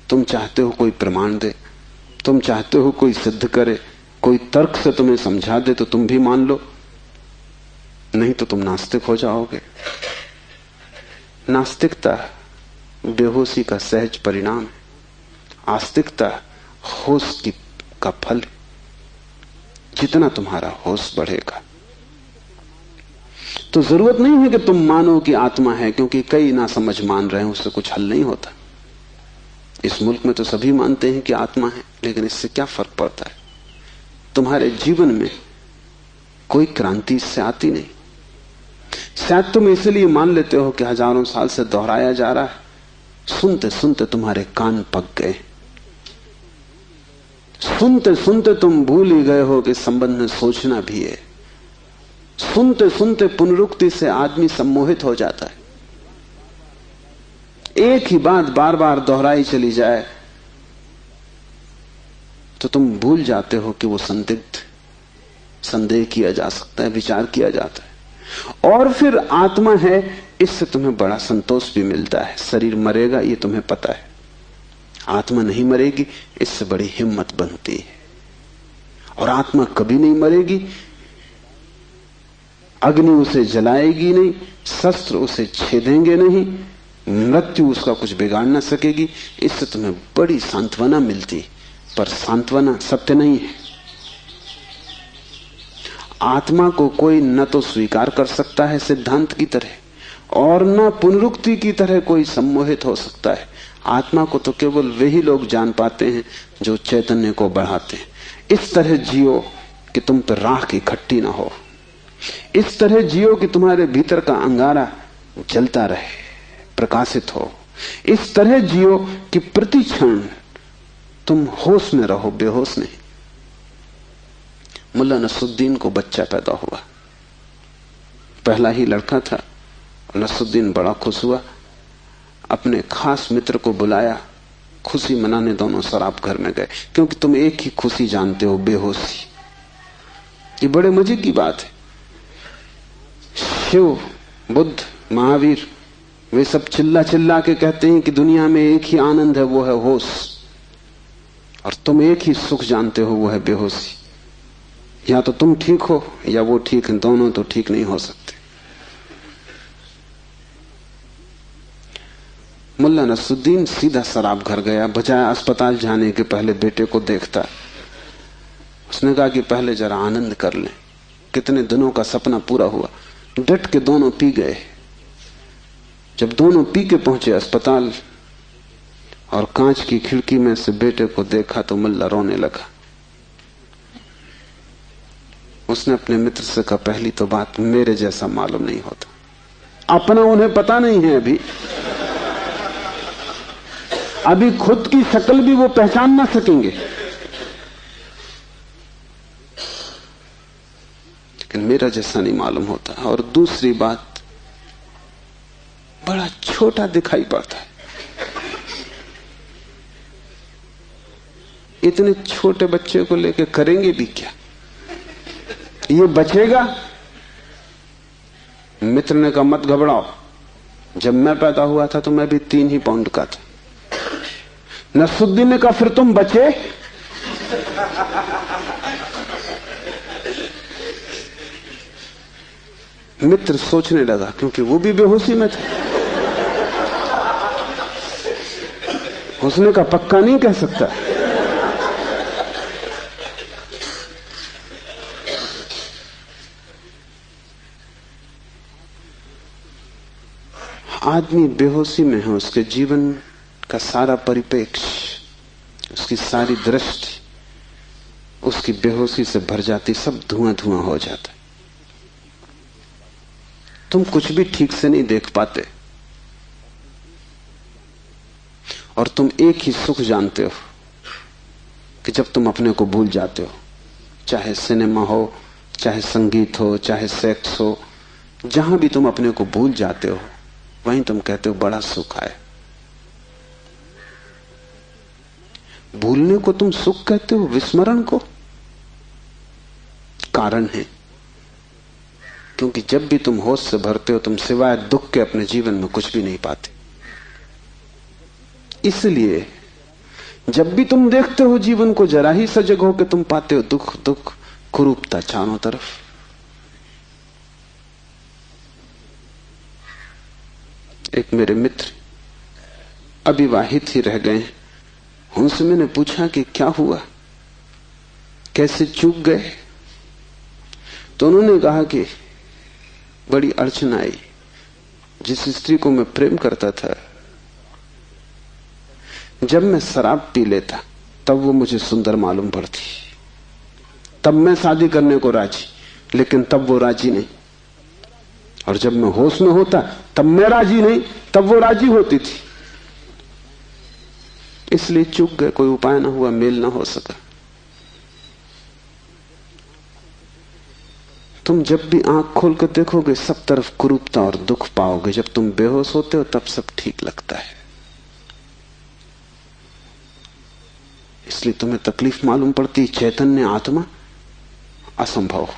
तुम चाहते हो कोई प्रमाण दे, तुम चाहते हो कोई सिद्ध करे, कोई तर्क से तुम्हें समझा दे तो तुम भी मान लो, नहीं तो तुम नास्तिक हो जाओगे। नास्तिकता बेहोशी का सहज परिणाम है, आस्तिकता होश का फल। जितना तुम्हारा होश बढ़ेगा, तो जरूरत नहीं है कि तुम मानो कि आत्मा है, क्योंकि कई ना समझ मान रहे हैं, उससे कुछ हल नहीं होता। इस मुल्क में तो सभी मानते हैं कि आत्मा है, लेकिन इससे क्या फर्क पड़ता है? तुम्हारे जीवन में कोई क्रांति इससे आती नहीं। शायद तुम इसलिए मान लेते हो कि हजारों साल से दोहराया जा रहा है, सुनते सुनते तुम्हारे कान पक गए, सुनते सुनते तुम भूल ही गए हो कि संबंध में सोचना भी है। सुनते सुनते पुनरुक्ति से आदमी सम्मोहित हो जाता है। एक ही बात बार बार दोहराई चली जाए तो तुम भूल जाते हो कि वो संदिग्ध, संदेह किया जा सकता है, विचार किया जाता है। और फिर आत्मा है, इससे तुम्हें बड़ा संतोष भी मिलता है। शरीर मरेगा ये तुम्हें पता है, आत्मा नहीं मरेगी, इससे बड़ी हिम्मत बनती है। और आत्मा कभी नहीं मरेगी, अग्नि उसे जलाएगी नहीं, शस्त्र उसे छेदेंगे नहीं, मृत्यु उसका कुछ बिगाड़ ना सकेगी। इससे तुम्हें बड़ी सांत्वना मिलती, पर सांत्वना सत्य नहीं है। आत्मा को कोई न तो स्वीकार कर सकता है सिद्धांत की तरह, और न पुनरुक्ति की तरह कोई सम्मोहित हो सकता है। आत्मा को तो केवल वही लोग जान पाते हैं जो चैतन्य को बढ़ाते हैं। इस तरह जियो कि तुम पर राख इकट्ठी ना हो, इस तरह जियो कि तुम्हारे भीतर का अंगारा जलता रहे, प्रकाशित हो। इस तरह जियो कि प्रति क्षण तुम होश में रहो, बेहोश नहीं। मुल्ला नसरुद्दीन को बच्चा पैदा हुआ, पहला ही लड़का था। नसरुद्दीन बड़ा खुश हुआ, अपने खास मित्र को बुलाया, खुशी मनाने दोनों शराब घर में गए। क्योंकि तुम एक ही खुशी जानते हो, बेहोशी। ये बड़े मजे की बात है। शिव, बुद्ध, महावीर, वे सब चिल्ला चिल्ला के कहते हैं कि दुनिया में एक ही आनंद है, वो है होश। और तुम एक ही सुख जानते हो, वो है बेहोशी। या तो तुम ठीक हो या वो ठीक है, दोनों तो ठीक नहीं हो सकते। मुल्ला नसरुद्दीन सीधा शराब घर गया, बजाय अस्पताल जाने के पहले बेटे को देखता। उसने कहा कि पहले जरा आनंद कर लें। कितने दिनों का सपना पूरा हुआ। डट के दोनों पी गए। जब दोनों पी के पहुंचे अस्पताल और कांच की खिड़की में से बेटे को देखा तो मुल्ला रोने लगा। उसने अपने मित्र से कहा, पहली तो बात मेरे जैसा मालूम नहीं होता। अपना उन्हें पता नहीं है अभी, अभी खुद की शक्ल भी वो पहचान ना सकेंगे। लेकिन मेरा जैसा नहीं मालूम होता। और दूसरी बात, बड़ा छोटा दिखाई पड़ता है। इतने छोटे बच्चे को लेकर करेंगे भी क्या? ये बचेगा? मित्र ने कहा मत घबराओ, जब मैं पैदा हुआ था तो मैं भी 3 ही पाउंड का था। नसरुद्दीन ने कहा फिर तुम बचे? मित्र सोचने लगा, क्योंकि वो भी बेहोशी में था। उसने कहा पक्का नहीं कह सकता। आदमी बेहोशी में है, उसके जीवन का सारा परिप्रेक्ष्य, उसकी सारी दृष्टि उसकी बेहोशी से भर जाती, सब धुआं धुआं हो जाता है। तुम कुछ भी ठीक से नहीं देख पाते और तुम एक ही सुख जानते हो कि जब तुम अपने को भूल जाते हो, चाहे सिनेमा हो, चाहे संगीत हो, चाहे सेक्स हो, जहां भी तुम अपने को भूल जाते हो वहीं तुम कहते हो बड़ा सुख आए। भूलने को तुम सुख कहते हो, विस्मरण को? कारण है, क्योंकि जब भी तुम होश से भरते हो तुम सिवाय दुख के अपने जीवन में कुछ भी नहीं पाते। इसलिए जब भी तुम देखते हो जीवन को, जरा ही सजग हो के तुम पाते हो दुख दुख, कुरूपता चारों तरफ। एक मेरे मित्र अविवाहित ही रह गए, उनसे मैंने पूछा कि क्या हुआ, कैसे चूक गए? तो उन्होंने कहा कि बड़ी अड़चन आई। जिस स्त्री को मैं प्रेम करता था, जब मैं शराब पी लेता तब वो मुझे सुंदर मालूम पड़ती। तब मैं शादी करने को राजी, लेकिन तब वो राजी नहीं। और जब मैं होश में होता तब मैं राजी नहीं, तब वो राजी होती थी। इसलिए चूक गए, कोई उपाय ना हुआ, मेल ना हो सका। तुम जब भी आंख खोल कर देखोगे सब तरफ कुरूपता और दुख पाओगे। जब तुम बेहोश होते हो तब सब ठीक लगता है। इसलिए तुम्हें तकलीफ मालूम पड़ती, चैतन्य आत्मा असंभव।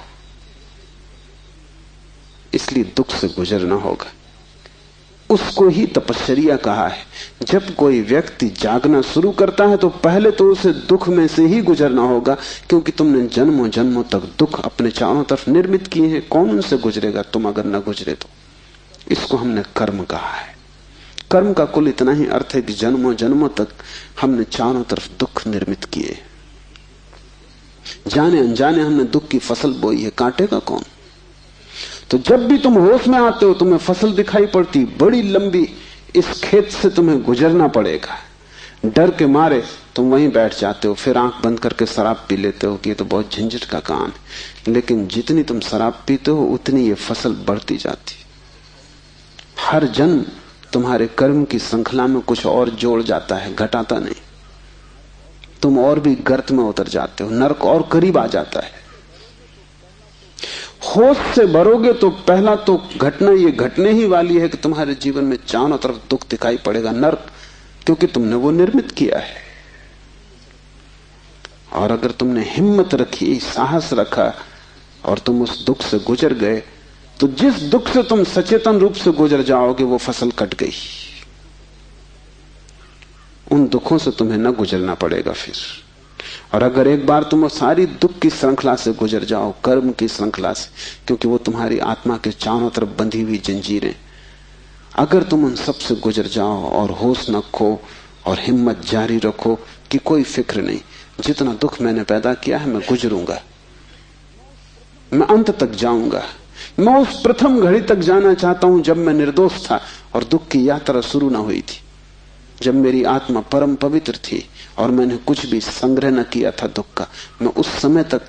इसलिए दुख से गुजरना होगा। उसको ही तपश्चर्या कहा है। जब कोई व्यक्ति जागना शुरू करता है तो पहले तो उसे दुख में से ही गुजरना होगा, क्योंकि तुमने जन्मों जन्मों तक दुख अपने चारों तरफ निर्मित किए हैं। कौन उनसे गुजरेगा तुम अगर न गुजरे तो? इसको हमने कर्म कहा है। कर्म का कुल इतना ही अर्थ है कि जन्मों जन्मों तक हमने चारों तरफ दुख निर्मित किए, जाने अनजाने हमने दुख की फसल बोई है, काटेगा कौन? तो जब भी तुम होश में आते हो तुम्हें फसल दिखाई पड़ती बड़ी लंबी, इस खेत से तुम्हें गुजरना पड़ेगा। डर के मारे तुम वहीं बैठ जाते हो, फिर आंख बंद करके शराब पी लेते हो कि ये तो बहुत झंझट का काम है। लेकिन जितनी तुम शराब पीते हो उतनी ये फसल बढ़ती जाती। हर जन्म तुम्हारे कर्म की श्रृंखला में कुछ और जोड़ जाता है, घटाता नहीं। तुम और भी गर्त में उतर जाते हो, नरक और करीब आ जाता है। होश से भरोगे तो पहला तो घटना ये घटने ही वाली है कि तुम्हारे जीवन में चारों तरफ दुख दिखाई पड़ेगा, नरक, क्योंकि तुमने वो निर्मित किया है। और अगर तुमने हिम्मत रखी, साहस रखा और तुम उस दुख से गुजर गए, तो जिस दुख से तुम सचेतन रूप से गुजर जाओगे वो फसल कट गई। उन दुखों से तुम्हें न गुजरना पड़ेगा फिर। और अगर एक बार तुम सारी दुख की श्रृंखला से गुजर जाओ, कर्म की श्रृंखला से, क्योंकि वो तुम्हारी आत्मा के चारों तरफ बंधी हुई जंजीरें, अगर तुम उन सब से गुजर जाओ और होश न खो और हिम्मत जारी रखो कि कोई फिक्र नहीं, जितना दुख मैंने पैदा किया है मैं गुजरूंगा, मैं अंत तक जाऊंगा। मैं उस प्रथम घड़ी तक जाना चाहता हूं जब मैं निर्दोष था और दुख की यात्रा शुरू ना हुई थी, जब मेरी आत्मा परम पवित्र थी और मैंने कुछ भी संग्रह न किया था दुख का। मैं उस समय तक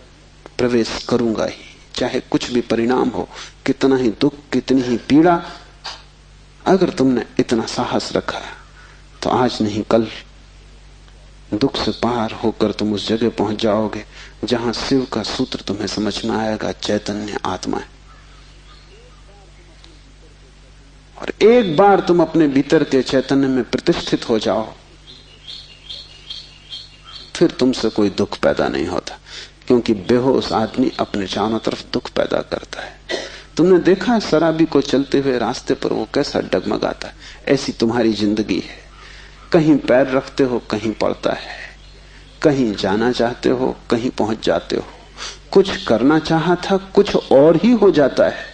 प्रवेश करूंगा ही, चाहे कुछ भी परिणाम हो, कितना ही दुख, कितनी ही पीड़ा। अगर तुमने इतना साहस रखा तो आज नहीं कल दुख से पार होकर तुम उस जगह पहुंच जाओगे जहां शिव का सूत्र तुम्हें समझ में आएगा, चैतन्य आत्मा है। और एक बार तुम अपने भीतर के चैतन्य में प्रतिष्ठित हो जाओ, फिर तुमसे कोई दुख पैदा नहीं होता, क्योंकि बेहोश आदमी अपने चारों तरफ दुख पैदा करता है। तुमने देखा है शराबी को चलते हुए रास्ते पर वो कैसा डगमगाता है? ऐसी तुम्हारी जिंदगी है। कहीं पैर रखते हो, कहीं पड़ता है, कहीं जाना चाहते हो, कहीं पहुंच जाते हो। कुछ करना चाहा था, कुछ और ही हो जाता है।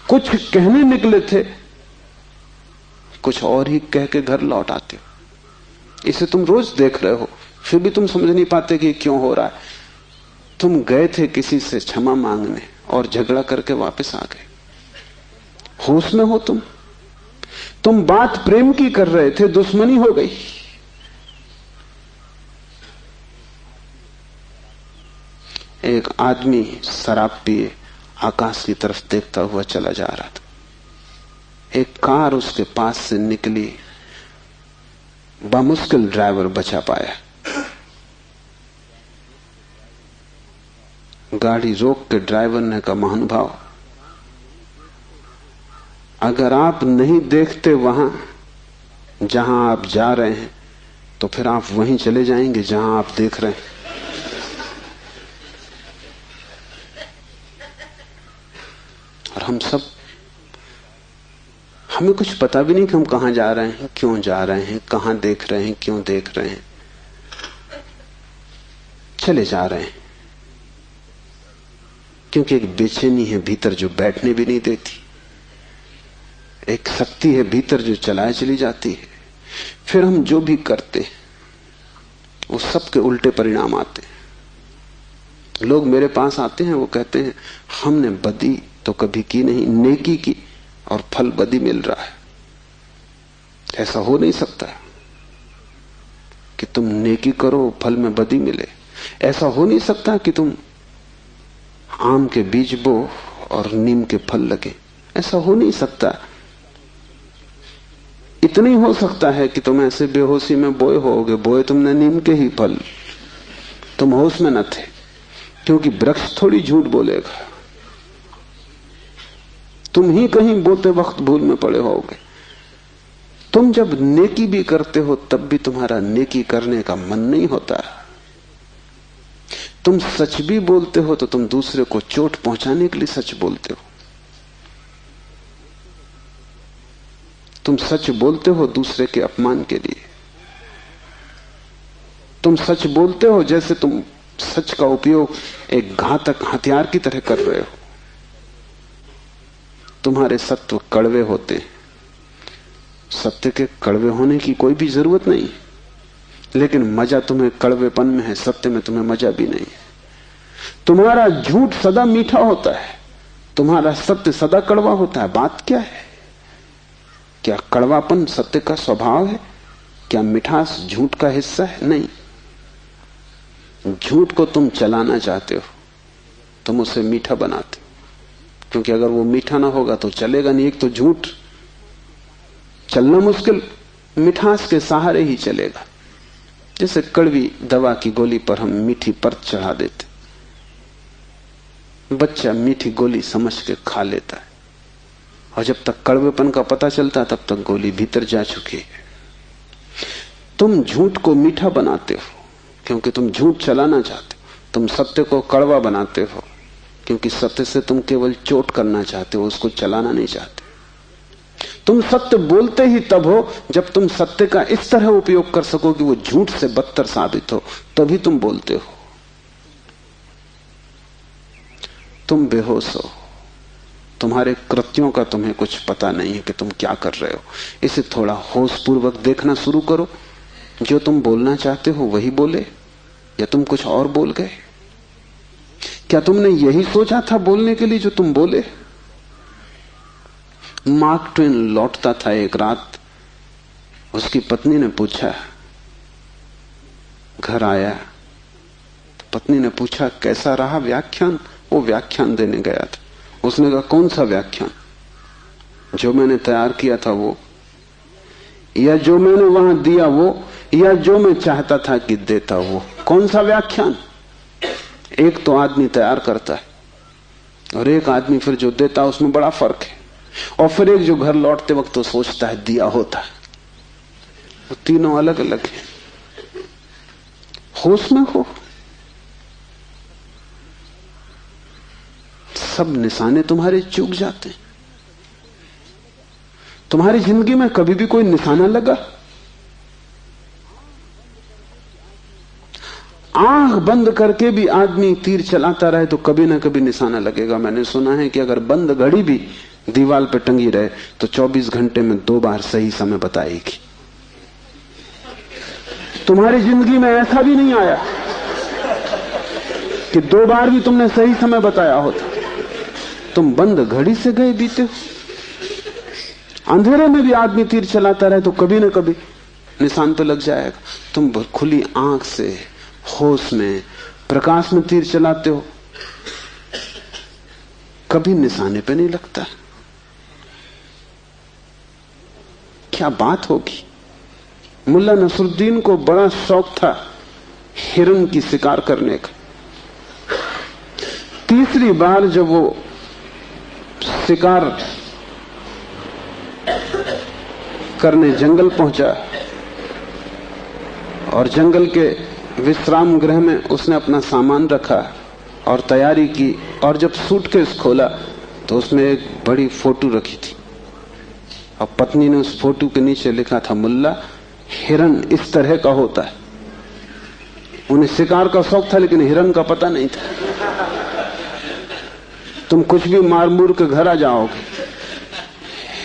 कुछ कहने निकले थे, कुछ और ही कह के घर लौट आते हो। इसे तुम रोज देख रहे हो, फिर भी तुम समझ नहीं पाते कि क्यों हो रहा है। तुम गए थे किसी से क्षमा मांगने और झगड़ा करके वापस आ गए। होश में हो तुम बात प्रेम की कर रहे थे, दुश्मनी हो गई। एक आदमी शराब पिए आकाश की तरफ देखता हुआ चला जा रहा था। एक कार उसके पास से निकली, बामुश्किल ड्राइवर बचा पाया। गाड़ी रोक के ड्राइवर ने कहा, महानुभाव, अगर आप नहीं देखते वहां जहां आप जा रहे हैं तो फिर आप वहीं चले जाएंगे जहां आप देख रहे हैं। और हमें कुछ पता भी नहीं कि हम कहां जा रहे हैं, क्यों जा रहे हैं, कहां देख रहे हैं, क्यों देख रहे हैं। चले जा रहे हैं क्योंकि एक बेचैनी है भीतर जो बैठने भी नहीं देती, एक शक्ति है भीतर जो चलाए चली जाती है। फिर हम जो भी करते वो सबके उल्टे परिणाम आते हैं। लोग मेरे पास आते हैं, वो कहते हैं हमने बदी तो कभी की नहीं, नेकी की और फल बदी मिल रहा है। ऐसा हो नहीं सकता कि तुम नेकी करो फल में बदी मिले। ऐसा हो नहीं सकता कि तुम आम के बीज बो और नीम के फल लगे। ऐसा हो नहीं सकता। इतना ही हो सकता है कि तुम ऐसे बेहोशी में बोए होगे, बोए तुमने नीम के ही फल, तुम होश में न थे, क्योंकि वृक्ष थोड़ी झूठ बोलेगा। तुम ही कहीं बोते वक्त भूल में पड़े होगे। तुम जब नेकी भी करते हो तब भी तुम्हारा नेकी करने का मन नहीं होता। तुम सच भी बोलते हो तो तुम दूसरे को चोट पहुंचाने के लिए सच बोलते हो। तुम सच बोलते हो दूसरे के अपमान के लिए। तुम सच बोलते हो जैसे तुम सच का उपयोग एक घातक हथियार की तरह कर रहे हो। तुम्हारे सत्व कड़वे होते हैं। सत्य के कड़वे होने की कोई भी जरूरत नहीं, लेकिन मजा तुम्हें कड़वेपन में है, सत्य में तुम्हें मजा भी नहीं है। तुम्हारा झूठ सदा मीठा होता है, तुम्हारा सत्य सदा कड़वा होता है। बात क्या है? क्या कड़वापन सत्य का स्वभाव है? क्या मिठास झूठ का हिस्सा है? नहीं। झूठ को तुम चलाना चाहते हो, तुम उसे मीठा बनाते हो, क्योंकि अगर वो मीठा ना होगा तो चलेगा नहीं। एक तो झूठ चलना मुश्किल, मिठास के सहारे ही चलेगा। जैसे कड़वी दवा की गोली पर हम मीठी परत चढ़ा देते, बच्चा मीठी गोली समझ के खा लेता है, और जब तक कड़वेपन का पता चलता तब तक गोली भीतर जा चुकी है। तुम झूठ को मीठा बनाते हो क्योंकि तुम झूठ चलाना चाहते हो। तुम सत्य को कड़वा बनाते हो क्योंकि सत्य से तुम केवल चोट करना चाहते हो, उसको चलाना नहीं चाहते। तुम सत्य बोलते ही तब हो जब तुम सत्य का इस तरह उपयोग कर सको कि वो झूठ से बदतर साबित हो, तभी तुम बोलते हो। तुम बेहोश हो, तुम्हारे कृत्यों का तुम्हें कुछ पता नहीं है कि तुम क्या कर रहे हो। इसे थोड़ा होश पूर्वक देखना शुरू करो। जो तुम बोलना चाहते हो वही बोले, या तुम कुछ और बोल गए? क्या तुमने यही सोचा था बोलने के लिए जो तुम बोले? मार्क ट्वेन लौटता था एक रात, उसकी पत्नी ने पूछा, घर आया तो पत्नी ने पूछा कैसा रहा व्याख्यान? वो व्याख्यान देने गया था। उसने कहा कौन सा व्याख्यान? जो मैंने तैयार किया था वो, या जो मैंने वहां दिया वो, या जो मैं चाहता था कि देता वो। कौन सा व्याख्यान? एक तो आदमी तैयार करता है और एक आदमी फिर जो देता है, उसमें बड़ा फर्क है। और फिर एक जो घर लौटते वक्त तो सोचता है दिया होता है। वो तीनों अलग अलग हैं। होश में हो, सब निशाने तुम्हारे चूक जाते हैं। तुम्हारी जिंदगी में कभी भी कोई निशाना लगा? आंख बंद करके भी आदमी तीर चलाता रहे तो कभी ना कभी निशाना लगेगा। मैंने सुना है कि अगर बंद घड़ी भी दीवार पे टंगी रहे तो 24 घंटे में 2 बार सही समय बताएगी। तुम्हारी जिंदगी में ऐसा भी नहीं आया कि 2 बार भी तुमने सही समय बताया होता। तुम बंद घड़ी से गए बीते हो। अंधेरे में भी आदमी तीर चलाता रहे तो कभी ना कभी निशान पे लग जाएगा। तुम खुली आंख से होश में प्रकाश में तीर चलाते हो, कभी निशाने पे नहीं लगता। क्या बात होगी? मुल्ला नसरुद्दीन को बड़ा शौक था हिरन की शिकार करने का। तीसरी बार जब वो शिकार करने जंगल पहुंचा और जंगल के विश्राम गृह में उसने अपना सामान रखा और तैयारी की, और जब सूटकेस खोला तो उसमें एक बड़ी फोटो रखी थी और पत्नी ने उस फोटो के नीचे लिखा था, मुल्ला हिरन इस तरह का होता है। उन्हें शिकार का शौक था लेकिन हिरन का पता नहीं था। तुम कुछ भी मार मूर के घर आ जाओगे,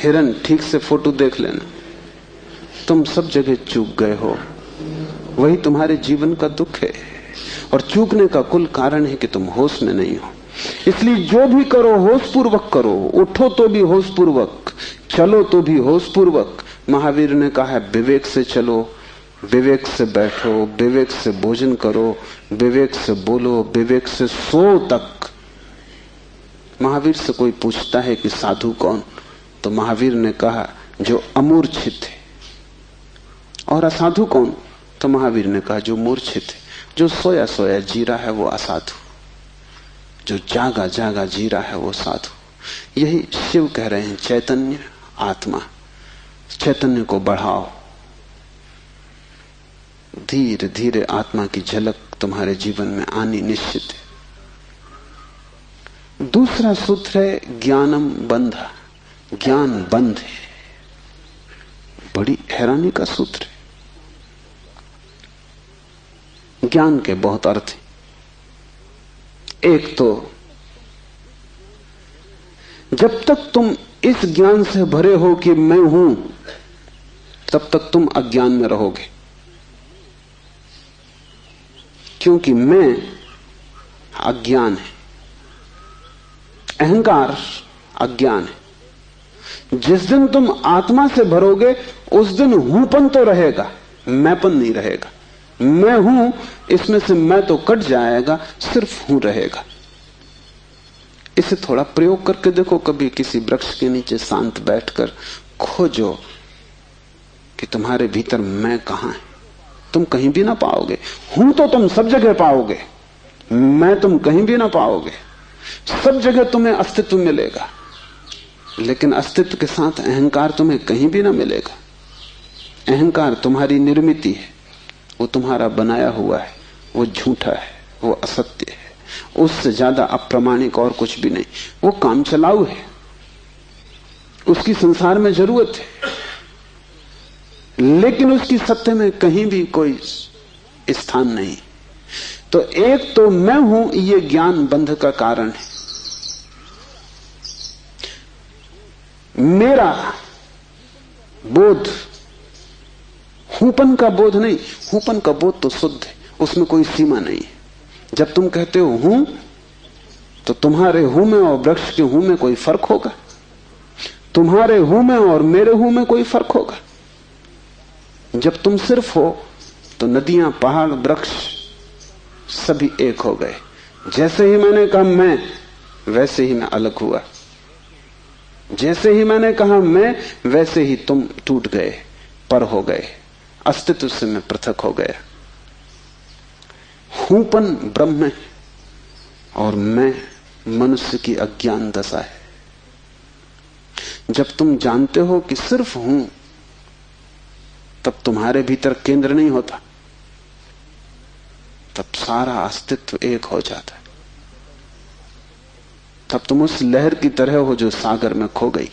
हिरन ठीक से फोटो देख लेना। तुम सब जगह चूक गए हो, वही तुम्हारे जीवन का दुख है। और चूकने का कुल कारण है कि तुम होश में नहीं हो। इसलिए जो भी करो होश पूर्वक करो। उठो तो भी होश पूर्वक, चलो तो भी होश पूर्वक। महावीर ने कहा है विवेक से चलो, विवेक से बैठो, विवेक से भोजन करो, विवेक से बोलो, विवेक से सो तक। महावीर से कोई पूछता है कि साधु कौन, तो महावीर ने कहा जो अमूर्छित है। और असाधु कौन, तो महावीर ने कहा जो मूर्छित है, जो सोया सोया जी रहा है वो असाधु, जो जागा जागा जी रहा है वो साधु। यही शिव कह रहे हैं, चैतन्य आत्मा। चैतन्य को बढ़ाओ, धीरे धीरे आत्मा की झलक तुम्हारे जीवन में आनी निश्चित है। दूसरा सूत्र है ज्ञानम बंधा। ज्ञान बंध है। बड़ी हैरानी का सूत्र है। ज्ञान के बहुत अर्थ हैं। एक तो जब तक तुम इस ज्ञान से भरे हो कि मैं हूं, तब तक तुम अज्ञान में रहोगे, क्योंकि मैं अज्ञान है, अहंकार अज्ञान है। जिस दिन तुम आत्मा से भरोगे उस दिन हूंपन तो रहेगा, मैंपन नहीं रहेगा। मैं हूं, इसमें से मैं तो कट जाएगा, सिर्फ हूं रहेगा। इसे थोड़ा प्रयोग करके देखो। कभी किसी वृक्ष के नीचे शांत बैठकर खोजो कि तुम्हारे भीतर मैं कहां है। तुम कहीं भी ना पाओगे। हूं तो तुम सब जगह पाओगे, मैं तुम कहीं भी ना पाओगे। सब जगह तुम्हें अस्तित्व मिलेगा, लेकिन अस्तित्व के साथ अहंकार तुम्हें कहीं भी ना मिलेगा। अहंकार तुम्हारी निर्मित है, वो तुम्हारा बनाया हुआ है, वो झूठा है, वो असत्य है, उससे ज्यादा अप्रामाणिक और कुछ भी नहीं। वो काम चलाऊ है, उसकी संसार में जरूरत है, लेकिन उसकी सत्य में कहीं भी कोई स्थान नहीं। तो एक तो मैं हूं, ये ज्ञान बंध का कारण है। मेरा बोध हूपन का बोध नहीं। हूपन का बोध तो शुद्ध है, उसमें कोई सीमा नहीं है। जब तुम कहते हो हूं, तो तुम्हारे हूं में और वृक्ष के हूं में कोई फर्क होगा? तुम्हारे हूं में और मेरे हूं में कोई फर्क होगा? जब तुम सिर्फ हो तो नदियां, पहाड़, वृक्ष सभी एक हो गए। जैसे ही मैंने कहा मैं, वैसे ही मैं अलग हुआ। जैसे ही मैंने कहा मैं, वैसे ही तुम टूट गए, पर हो गए, अस्तित्व से मैं पृथक हो गया। हूंपन ब्रह्म है और मैं मनुष्य की अज्ञान दशा है। जब तुम जानते हो कि सिर्फ हूं, तब तुम्हारे भीतर केंद्र नहीं होता, तब सारा अस्तित्व एक हो जाता है। तब तुम उस लहर की तरह हो जो सागर में खो गई।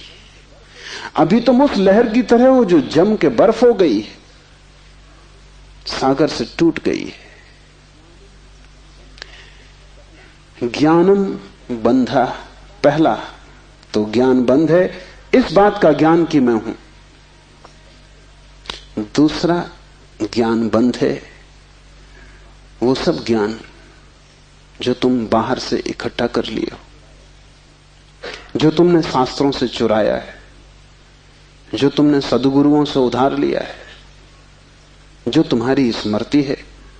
अभी तुम उस लहर की तरह हो जो जम के बर्फ हो गई है, सागर से टूट गई है। ज्ञानम बंधा, पहला तो ज्ञान बंध है, इस बात का ज्ञान कि मैं हूं। दूसरा ज्ञान बंध है वो सब ज्ञान जो तुम बाहर से इकट्ठा कर लिए हो, जो तुमने शास्त्रों से चुराया है, जो तुमने सद्गुरुओं से उधार लिया है, जो तुम्हारी स्मृति है,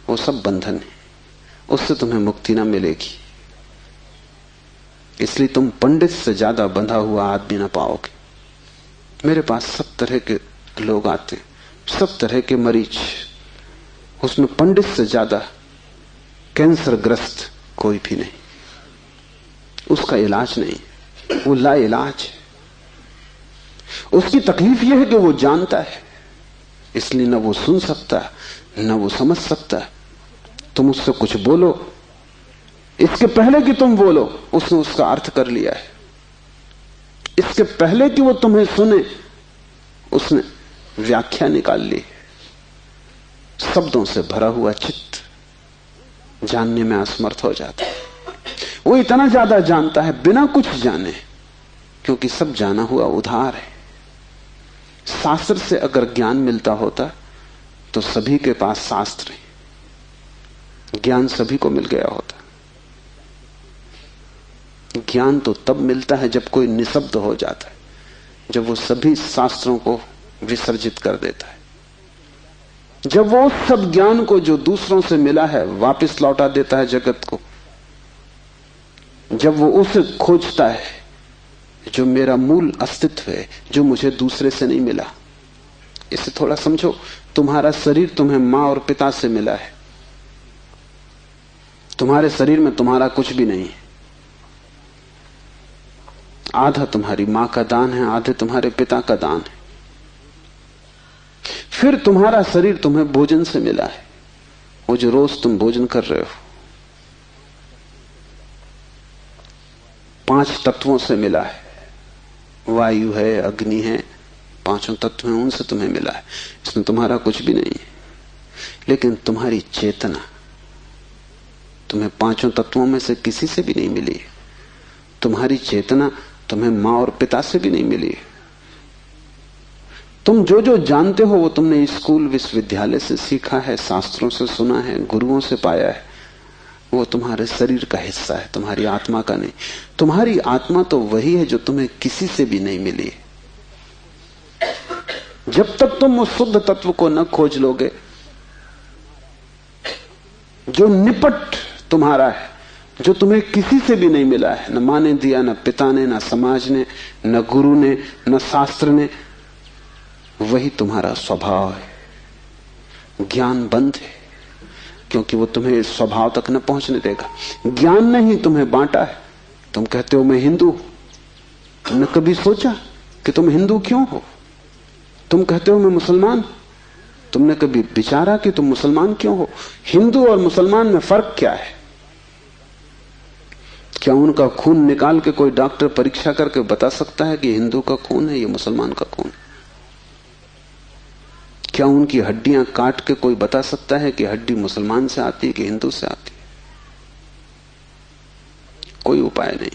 वो सब बंधन है। उससे तुम्हें मुक्ति ना मिलेगी। इसलिए तुम पंडित से ज्यादा बंधा हुआ आदमी ना पाओगे। मेरे पास सब तरह के लोग आते हैं, सब तरह के मरीज। उसमें पंडित से ज्यादा कैंसर ग्रस्त कोई भी नहीं। उसका इलाज नहीं, वो ला इलाज है। उसकी तकलीफ यह है कि वो जानता है, इसलिए न वो सुन सकता न वो समझ सकता। तुम उससे कुछ बोलो, इसके पहले कि तुम बोलो उसने उसका अर्थ कर लिया है। इसके पहले कि वो तुम्हें सुने उसने व्याख्या निकाल ली। शब्दों से भरा हुआ चित्त जानने में असमर्थ हो जाता है। वो इतना ज्यादा जानता है बिना कुछ जाने, क्योंकि सब जाना हुआ उधार है। शास्त्र से अगर ज्ञान मिलता होता तो सभी के पास शास्त्र है, ज्ञान सभी को मिल गया होता। ज्ञान तो तब मिलता है जब कोई निशब्द हो जाता है, जब वो सभी शास्त्रों को विसर्जित कर देता है, जब वो उस सब ज्ञान को जो दूसरों से मिला है वापस लौटा देता है जगत को, जब वो उसे खोजता है जो मेरा मूल अस्तित्व है, जो मुझे दूसरे से नहीं मिला। इसे थोड़ा समझो। तुम्हारा शरीर तुम्हें मां और पिता से मिला है। तुम्हारे शरीर में तुम्हारा कुछ भी नहीं है। आधा तुम्हारी मां का दान है, आधे तुम्हारे पिता का दान है। फिर तुम्हारा शरीर तुम्हें भोजन से मिला है, वो जो रोज तुम भोजन कर रहे हो। 5 तत्वों से मिला है, वायु है, अग्नि है, 5 तत्व हैं, उनसे तुम्हें मिला है। इसमें तुम्हारा कुछ भी नहीं है। लेकिन तुम्हारी चेतना तुम्हें 5 तत्वों में से किसी से भी नहीं मिली है। तुम्हारी चेतना तुम्हें मां और पिता से भी नहीं मिली है। तुम जो जो जानते हो वो तुमने स्कूल विश्वविद्यालय से सीखा है, शास्त्रों से सुना है, गुरुओं से पाया है। वो तुम्हारे शरीर का हिस्सा है, तुम्हारी आत्मा का नहीं। तुम्हारी आत्मा तो वही है जो तुम्हें किसी से भी नहीं मिली है। जब तक तुम उस शुद्ध तत्व को न खोज लोगे जो निपट तुम्हारा है, जो तुम्हें किसी से भी नहीं मिला है, न मां ने दिया, न पिता ने, न समाज ने, न गुरु ने, न शास्त्र ने, वही तुम्हारा स्वभाव है। ज्ञान बंद है क्योंकि वो तुम्हें स्वभाव तक न पहुंचने देगा। ज्ञान ने ही तुम्हें बांटा है। तुम कहते हो मैं हिंदू, तुमने कभी सोचा कि तुम हिंदू क्यों हो? तुम कहते हो मैं मुसलमान, तुमने कभी विचारा कि तुम मुसलमान क्यों हो? हिंदू और मुसलमान में फर्क क्या है? क्या उनका खून निकाल के कोई डॉक्टर परीक्षा करके बता सकता है कि हिंदू का खून है, ये मुसलमान का खून? क्या उनकी हड्डियां काट के कोई बता सकता है कि हड्डी मुसलमान से आती है कि हिंदू से आती है? कोई उपाय नहीं।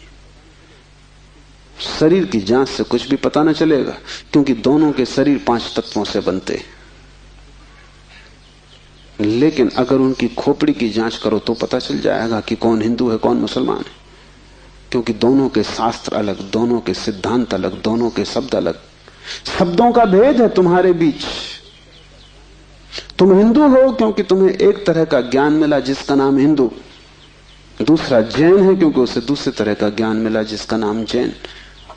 शरीर की जांच से कुछ भी पता न चलेगा, क्योंकि दोनों के शरीर 5 तत्वों से बनते हैं। लेकिन अगर उनकी खोपड़ी की जांच करो तो पता चल जाएगा कि कौन हिंदू है कौन मुसलमान है, क्योंकि दोनों के शास्त्र अलग, दोनों के सिद्धांत अलग, दोनों के शब्द अलग। शब्दों का भेद है तुम्हारे बीच। तुम हिंदू हो क्योंकि तुम्हें एक तरह का ज्ञान मिला जिसका नाम हिंदू, दूसरा जैन है क्योंकि उसे दूसरे तरह का ज्ञान मिला जिसका नाम जैन।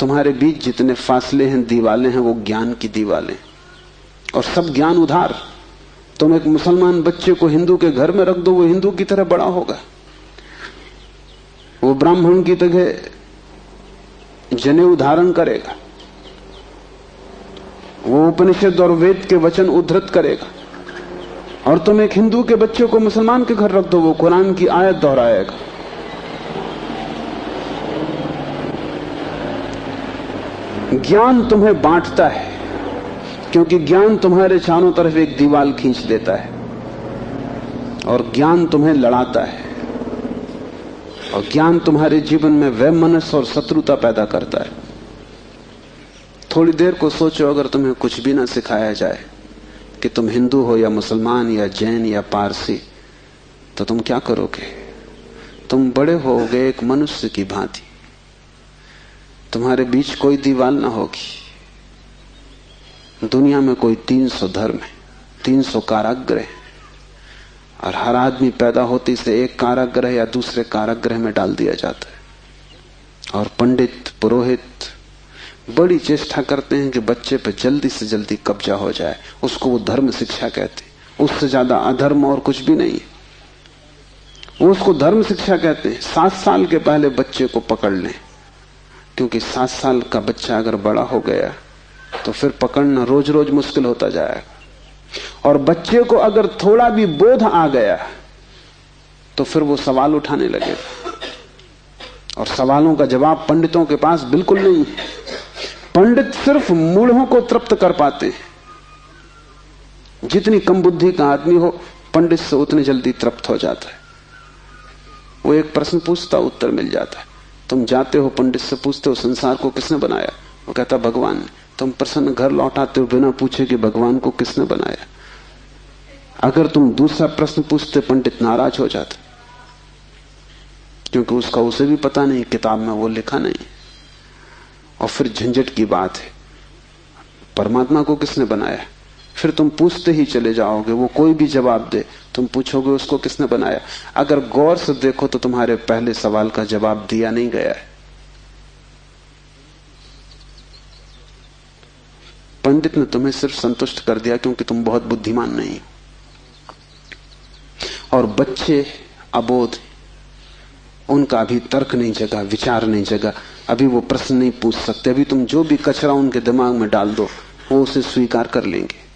तुम्हारे बीच जितने फासले हैं, दीवालें हैं, वो ज्ञान की दीवालें, और सब ज्ञान उधार। तुम एक मुसलमान बच्चे को हिंदू के घर में रख दो, वो हिंदू की तरह बड़ा होगा। वो ब्राह्मण की तरह जनेऊ धारण करेगा, वो उपनिषद और वेद के वचन उद्धृत करेगा। और तुम एक हिंदू के बच्चे को मुसलमान के घर रख दो, वो कुरान की आयत दोहराएगा। ज्ञान तुम्हें बांटता है, क्योंकि ज्ञान तुम्हारे चारों तरफ एक दीवार खींच देता है, और ज्ञान तुम्हें लड़ाता है, और ज्ञान तुम्हारे जीवन में वैमनस्य और शत्रुता पैदा करता है। थोड़ी देर को सोचो, अगर तुम्हें कुछ भी ना सिखाया जाए कि तुम हिंदू हो या मुसलमान या जैन या पारसी, तो तुम क्या करोगे? तुम बड़े होगे एक मनुष्य की भांति। तुम्हारे बीच कोई दीवार ना होगी। दुनिया में कोई 300 धर्म है, 300 कारागृह, और हर आदमी पैदा होते से एक कारागृह या दूसरे कारागृह में डाल दिया जाता है। और पंडित पुरोहित बड़ी चेष्टा करते हैं कि बच्चे पे जल्दी से जल्दी कब्जा हो जाए। उसको वो धर्म शिक्षा कहते हैं। उससे ज्यादा अधर्म और कुछ भी नहीं है। वो उसको धर्म शिक्षा कहते हैं। 7 साल के पहले बच्चे को पकड़ लें, क्योंकि 7 साल का बच्चा अगर बड़ा हो गया तो फिर पकड़ना रोज रोज मुश्किल होता जाएगा। और बच्चे को अगर थोड़ा भी बोध आ गया तो फिर वो सवाल उठाने लगेगा, और सवालों का जवाब पंडितों के पास बिल्कुल नहीं है। पंडित सिर्फ मूढ़ों को तृप्त कर पाते हैं। जितनी कम बुद्धि का आदमी हो, पंडित से उतनी जल्दी तृप्त हो जाता है। वो एक प्रश्न पूछता, उत्तर मिल जाता है। तुम जाते हो पंडित से, पूछते हो संसार को किसने बनाया? वो कहता भगवान ने। तुम प्रसन्न घर लौटाते हो बिना पूछे कि भगवान को किसने बनाया। अगर तुम दूसरा प्रश्न पूछते, पंडित नाराज हो जाता, क्योंकि उसका उसे भी पता नहीं, किताब में वो लिखा नहीं। और फिर झंझट की बात है, परमात्मा को किसने बनाया? फिर तुम पूछते ही चले जाओगे, वो कोई भी जवाब दे, तुम पूछोगे उसको किसने बनाया। अगर गौर से देखो तो तुम्हारे पहले सवाल का जवाब दिया नहीं गया है। पंडित ने तुम्हें सिर्फ संतुष्ट कर दिया क्योंकि तुम बहुत बुद्धिमान नहीं। और बच्चे अबोध, उनका अभी तर्क नहीं जगा, विचार नहीं जगा, अभी वो प्रश्न नहीं पूछ सकते। अभी तुम जो भी कचरा उनके दिमाग में डाल दो, वो उसे स्वीकार कर लेंगे।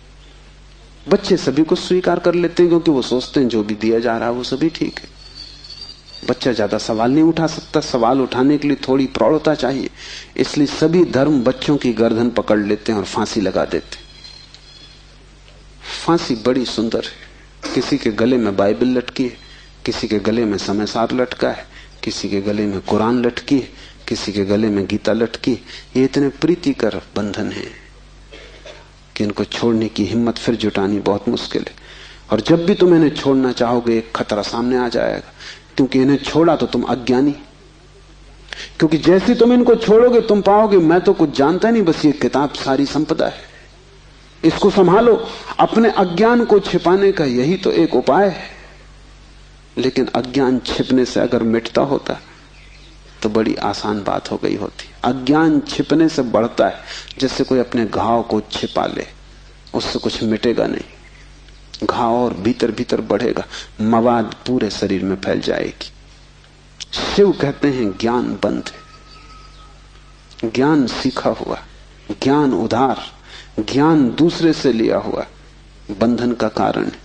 बच्चे सभी को स्वीकार कर लेते हैं, क्योंकि वो सोचते हैं जो भी दिया जा रहा है वो सभी ठीक है। बच्चा ज्यादा सवाल नहीं उठा सकता, सवाल उठाने के लिए थोड़ी प्रौढ़ता चाहिए। इसलिए सभी धर्म बच्चों की गर्दन पकड़ लेते हैं और फांसी लगा देते हैं। फांसी बड़ी सुंदर है। किसी के गले में बाइबल लटकी है, किसी के गले में समयसार लटका है, किसी के गले में कुरान लटकी है, किसी के गले में गीता लटकी। ये इतने प्रीतिकर बंधन है कि इनको छोड़ने की हिम्मत फिर जुटानी बहुत मुश्किल है। और जब भी तुम इन्हें छोड़ना चाहोगे, एक खतरा सामने आ जाएगा, क्योंकि इन्हें छोड़ा तो तुम अज्ञानी। क्योंकि जैसे तुम इनको छोड़ोगे, तुम पाओगे मैं तो कुछ जानता नहीं, बस ये किताब सारी संपदा है, इसको संभालो। अपने अज्ञान को छिपाने का यही तो एक उपाय है। लेकिन अज्ञान छिपने से अगर मिटता होता तो बड़ी आसान बात हो गई होती। अज्ञान छिपने से बढ़ता है, जैसे कोई अपने घाव को छिपा ले, उससे कुछ मिटेगा नहीं। घाव और भीतर भीतर बढ़ेगा, मवाद पूरे शरीर में फैल जाएगी। शिव कहते हैं ज्ञान बंद है। ज्ञान सीखा हुआ, ज्ञान उधार, ज्ञान दूसरे से लिया हुआ बंधन का कारण है।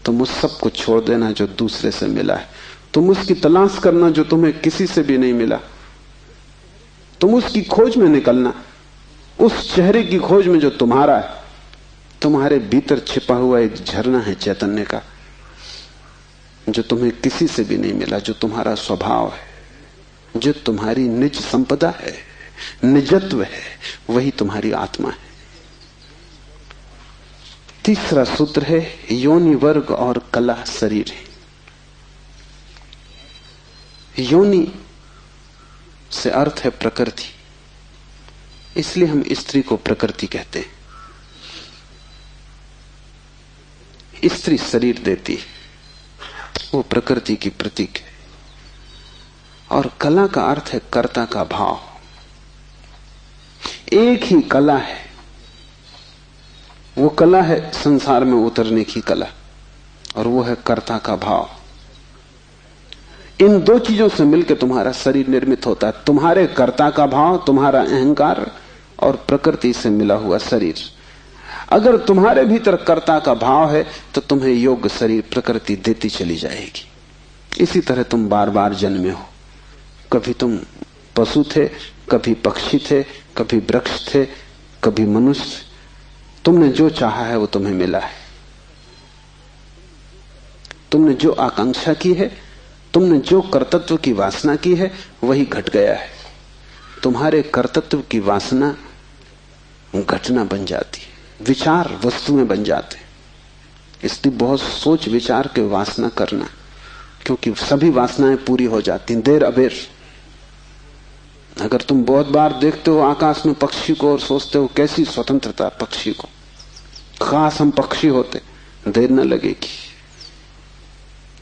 तुम उस सब को छोड़ देना जो दूसरे से मिला है। तुम उसकी तलाश करना जो तुम्हें किसी से भी नहीं मिला। तुम उसकी खोज में निकलना, उस चेहरे की खोज में जो तुम्हारा है। तुम्हारे भीतर छिपा हुआ एक झरना है चैतन्य का, जो तुम्हें किसी से भी नहीं मिला, जो तुम्हारा स्वभाव है, जो तुम्हारी निज संपदा है, निजत्व है, वही तुम्हारी आत्मा है। तीसरा सूत्र है योनि वर्ग और कला शरीर है। योनि से अर्थ है प्रकृति, इसलिए हम स्त्री को प्रकृति कहते हैं। स्त्री शरीर देती है, वो प्रकृति की प्रतीक है। और कला का अर्थ है कर्ता का भाव। एक ही कला है, वो कला है संसार में उतरने की कला। और वो है कर्ता का भाव। इन दो चीजों से मिलकर तुम्हारा शरीर निर्मित होता है। तुम्हारे कर्ता का भाव, तुम्हारा अहंकार और प्रकृति से मिला हुआ शरीर। अगर तुम्हारे भीतर कर्ता का भाव है तो तुम्हें योग्य शरीर प्रकृति देती चली जाएगी। इसी तरह तुम बार बार जन्मे हो। कभी तुम पशु थे, कभी पक्षी थे, कभी वृक्ष थे, कभी मनुष्य। तुमने जो चाहा है वो तुम्हें मिला है। तुमने जो आकांक्षा की है, तुमने जो कर्तृत्व की वासना की है, वही घट गया है। तुम्हारे कर्तृत्व की वासना घटना बन जाती है, विचार वस्तुएं बन जाते हैं। इसलिए बहुत सोच विचार के वासना करना, क्योंकि सभी वासनाएं पूरी हो जाती देर अबेर। अगर तुम बहुत बार देखते हो आकाश में पक्षी को और सोचते हो कैसी स्वतंत्रता पक्षी को, खास हम पक्षी होते, देर न लगेगी,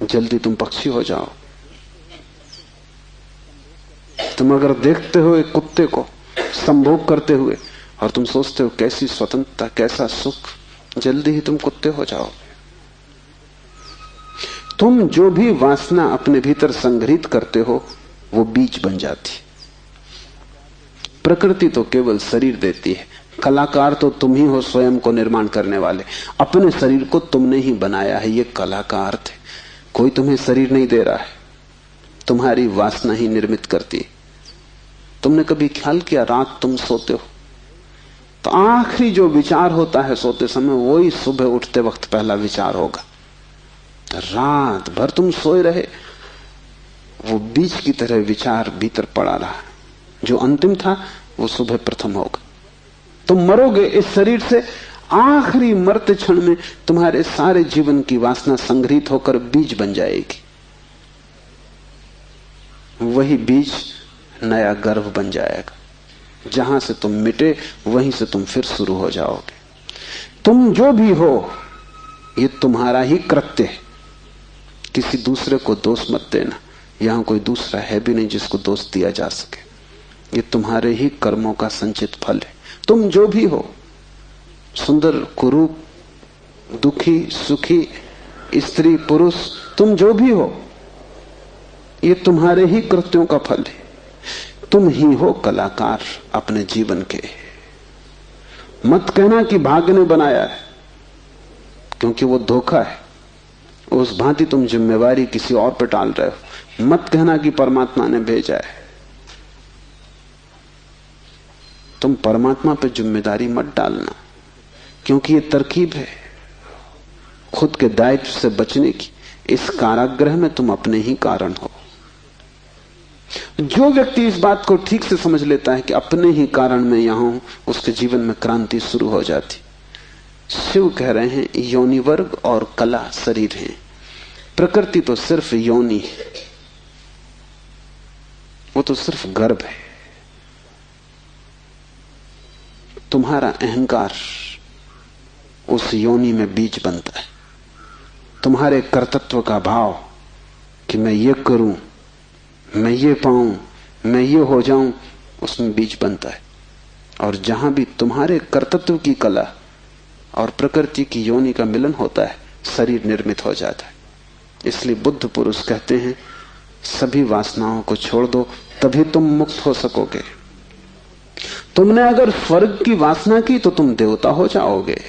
जल्दी तुम पक्षी हो जाओ। तुम अगर देखते हो एक कुत्ते को संभोग करते हुए और तुम सोचते हो कैसी स्वतंत्रता, कैसा सुख, जल्दी ही तुम कुत्ते हो जाओ। तुम जो भी वासना अपने भीतर संग्रहित करते हो वो बीज बन जाती। प्रकृति तो केवल शरीर देती है, कलाकार तो तुम ही हो, स्वयं को निर्माण करने वाले। अपने शरीर को तुमने ही बनाया है, ये कला का अर्थ है। कोई तुम्हें शरीर नहीं दे रहा है, तुम्हारी वासना ही निर्मित करती है। तुमने कभी ख्याल किया, रात तुम सोते हो तो आखिरी जो विचार होता है सोते समय, वही सुबह उठते वक्त पहला विचार होगा। रात भर तुम सोए रहे, वो बीज की तरह विचार भीतर पड़ा रहा, जो अंतिम था वो सुबह प्रथम होगा। तुम मरोगे इस शरीर से, आखिरी मरते क्षण में तुम्हारे सारे जीवन की वासना संग्रहित होकर बीज बन जाएगी। वही बीज नया गर्भ बन जाएगा। जहां से तुम मिटे वहीं से तुम फिर शुरू हो जाओगे। तुम जो भी हो ये तुम्हारा ही कृत्य है, किसी दूसरे को दोष मत देना। यहां कोई दूसरा है भी नहीं जिसको दोष दिया जा सके। ये तुम्हारे ही कर्मों का संचित फल है। तुम जो भी हो, सुंदर कुरूप, दुखी सुखी, स्त्री पुरुष, तुम जो भी हो, ये तुम्हारे ही कृत्यों का फल है। तुम ही हो कलाकार अपने जीवन के। मत कहना कि भाग्य ने बनाया है, क्योंकि वो धोखा है। उस भांति तुम जिम्मेवारी किसी और पर टाल रहे हो। मत कहना कि परमात्मा ने भेजा है। तुम परमात्मा पर जिम्मेदारी मत डालना, क्योंकि ये तरकीब है खुद के दायित्व से बचने की। इस कारागृह में तुम अपने ही कारण हो। जो व्यक्ति इस बात को ठीक से समझ लेता है कि अपने ही कारण में यहां हूं, उसके जीवन में क्रांति शुरू हो जाती। शिव कह रहे हैं योनि वर्ग और कला शरीर है। प्रकृति तो सिर्फ योनि है, वो तो सिर्फ गर्भ है। तुम्हारा अहंकार उस योनि में बीज बनता है। तुम्हारे कर्तृत्व का भाव कि मैं ये करूं, मैं ये पाऊं, मैं ये हो जाऊं, उसमें बीज बनता है। और जहां भी तुम्हारे कर्तृत्व की कला और प्रकृति की योनि का मिलन होता है, शरीर निर्मित हो जाता है। इसलिए बुद्ध पुरुष कहते हैं सभी वासनाओं को छोड़ दो, तभी तुम मुक्त हो सकोगे। तुमने अगर स्वर्ग की वासना की तो तुम देवता हो जाओगे,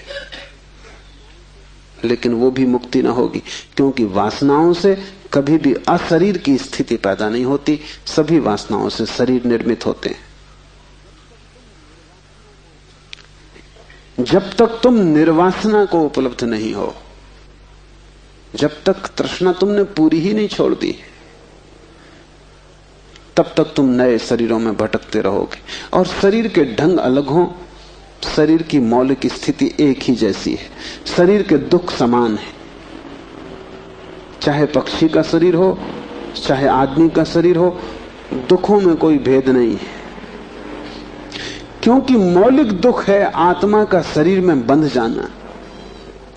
लेकिन वो भी मुक्ति ना होगी, क्योंकि वासनाओं से कभी भी अशरीर की स्थिति पैदा नहीं होती। सभी वासनाओं से शरीर निर्मित होते हैं। जब तक तुम निर्वासना को उपलब्ध नहीं हो, जब तक तृष्णा तुमने पूरी ही नहीं छोड़ दी, तब तक तुम नए शरीरों में भटकते रहोगे। और शरीर के ढंग अलग हों, शरीर की मौलिक स्थिति एक ही जैसी है। शरीर के दुख समान है, चाहे पक्षी का शरीर हो चाहे आदमी का शरीर हो, दुखों में कोई भेद नहीं है। क्योंकि मौलिक दुख है आत्मा का शरीर में बंध जाना।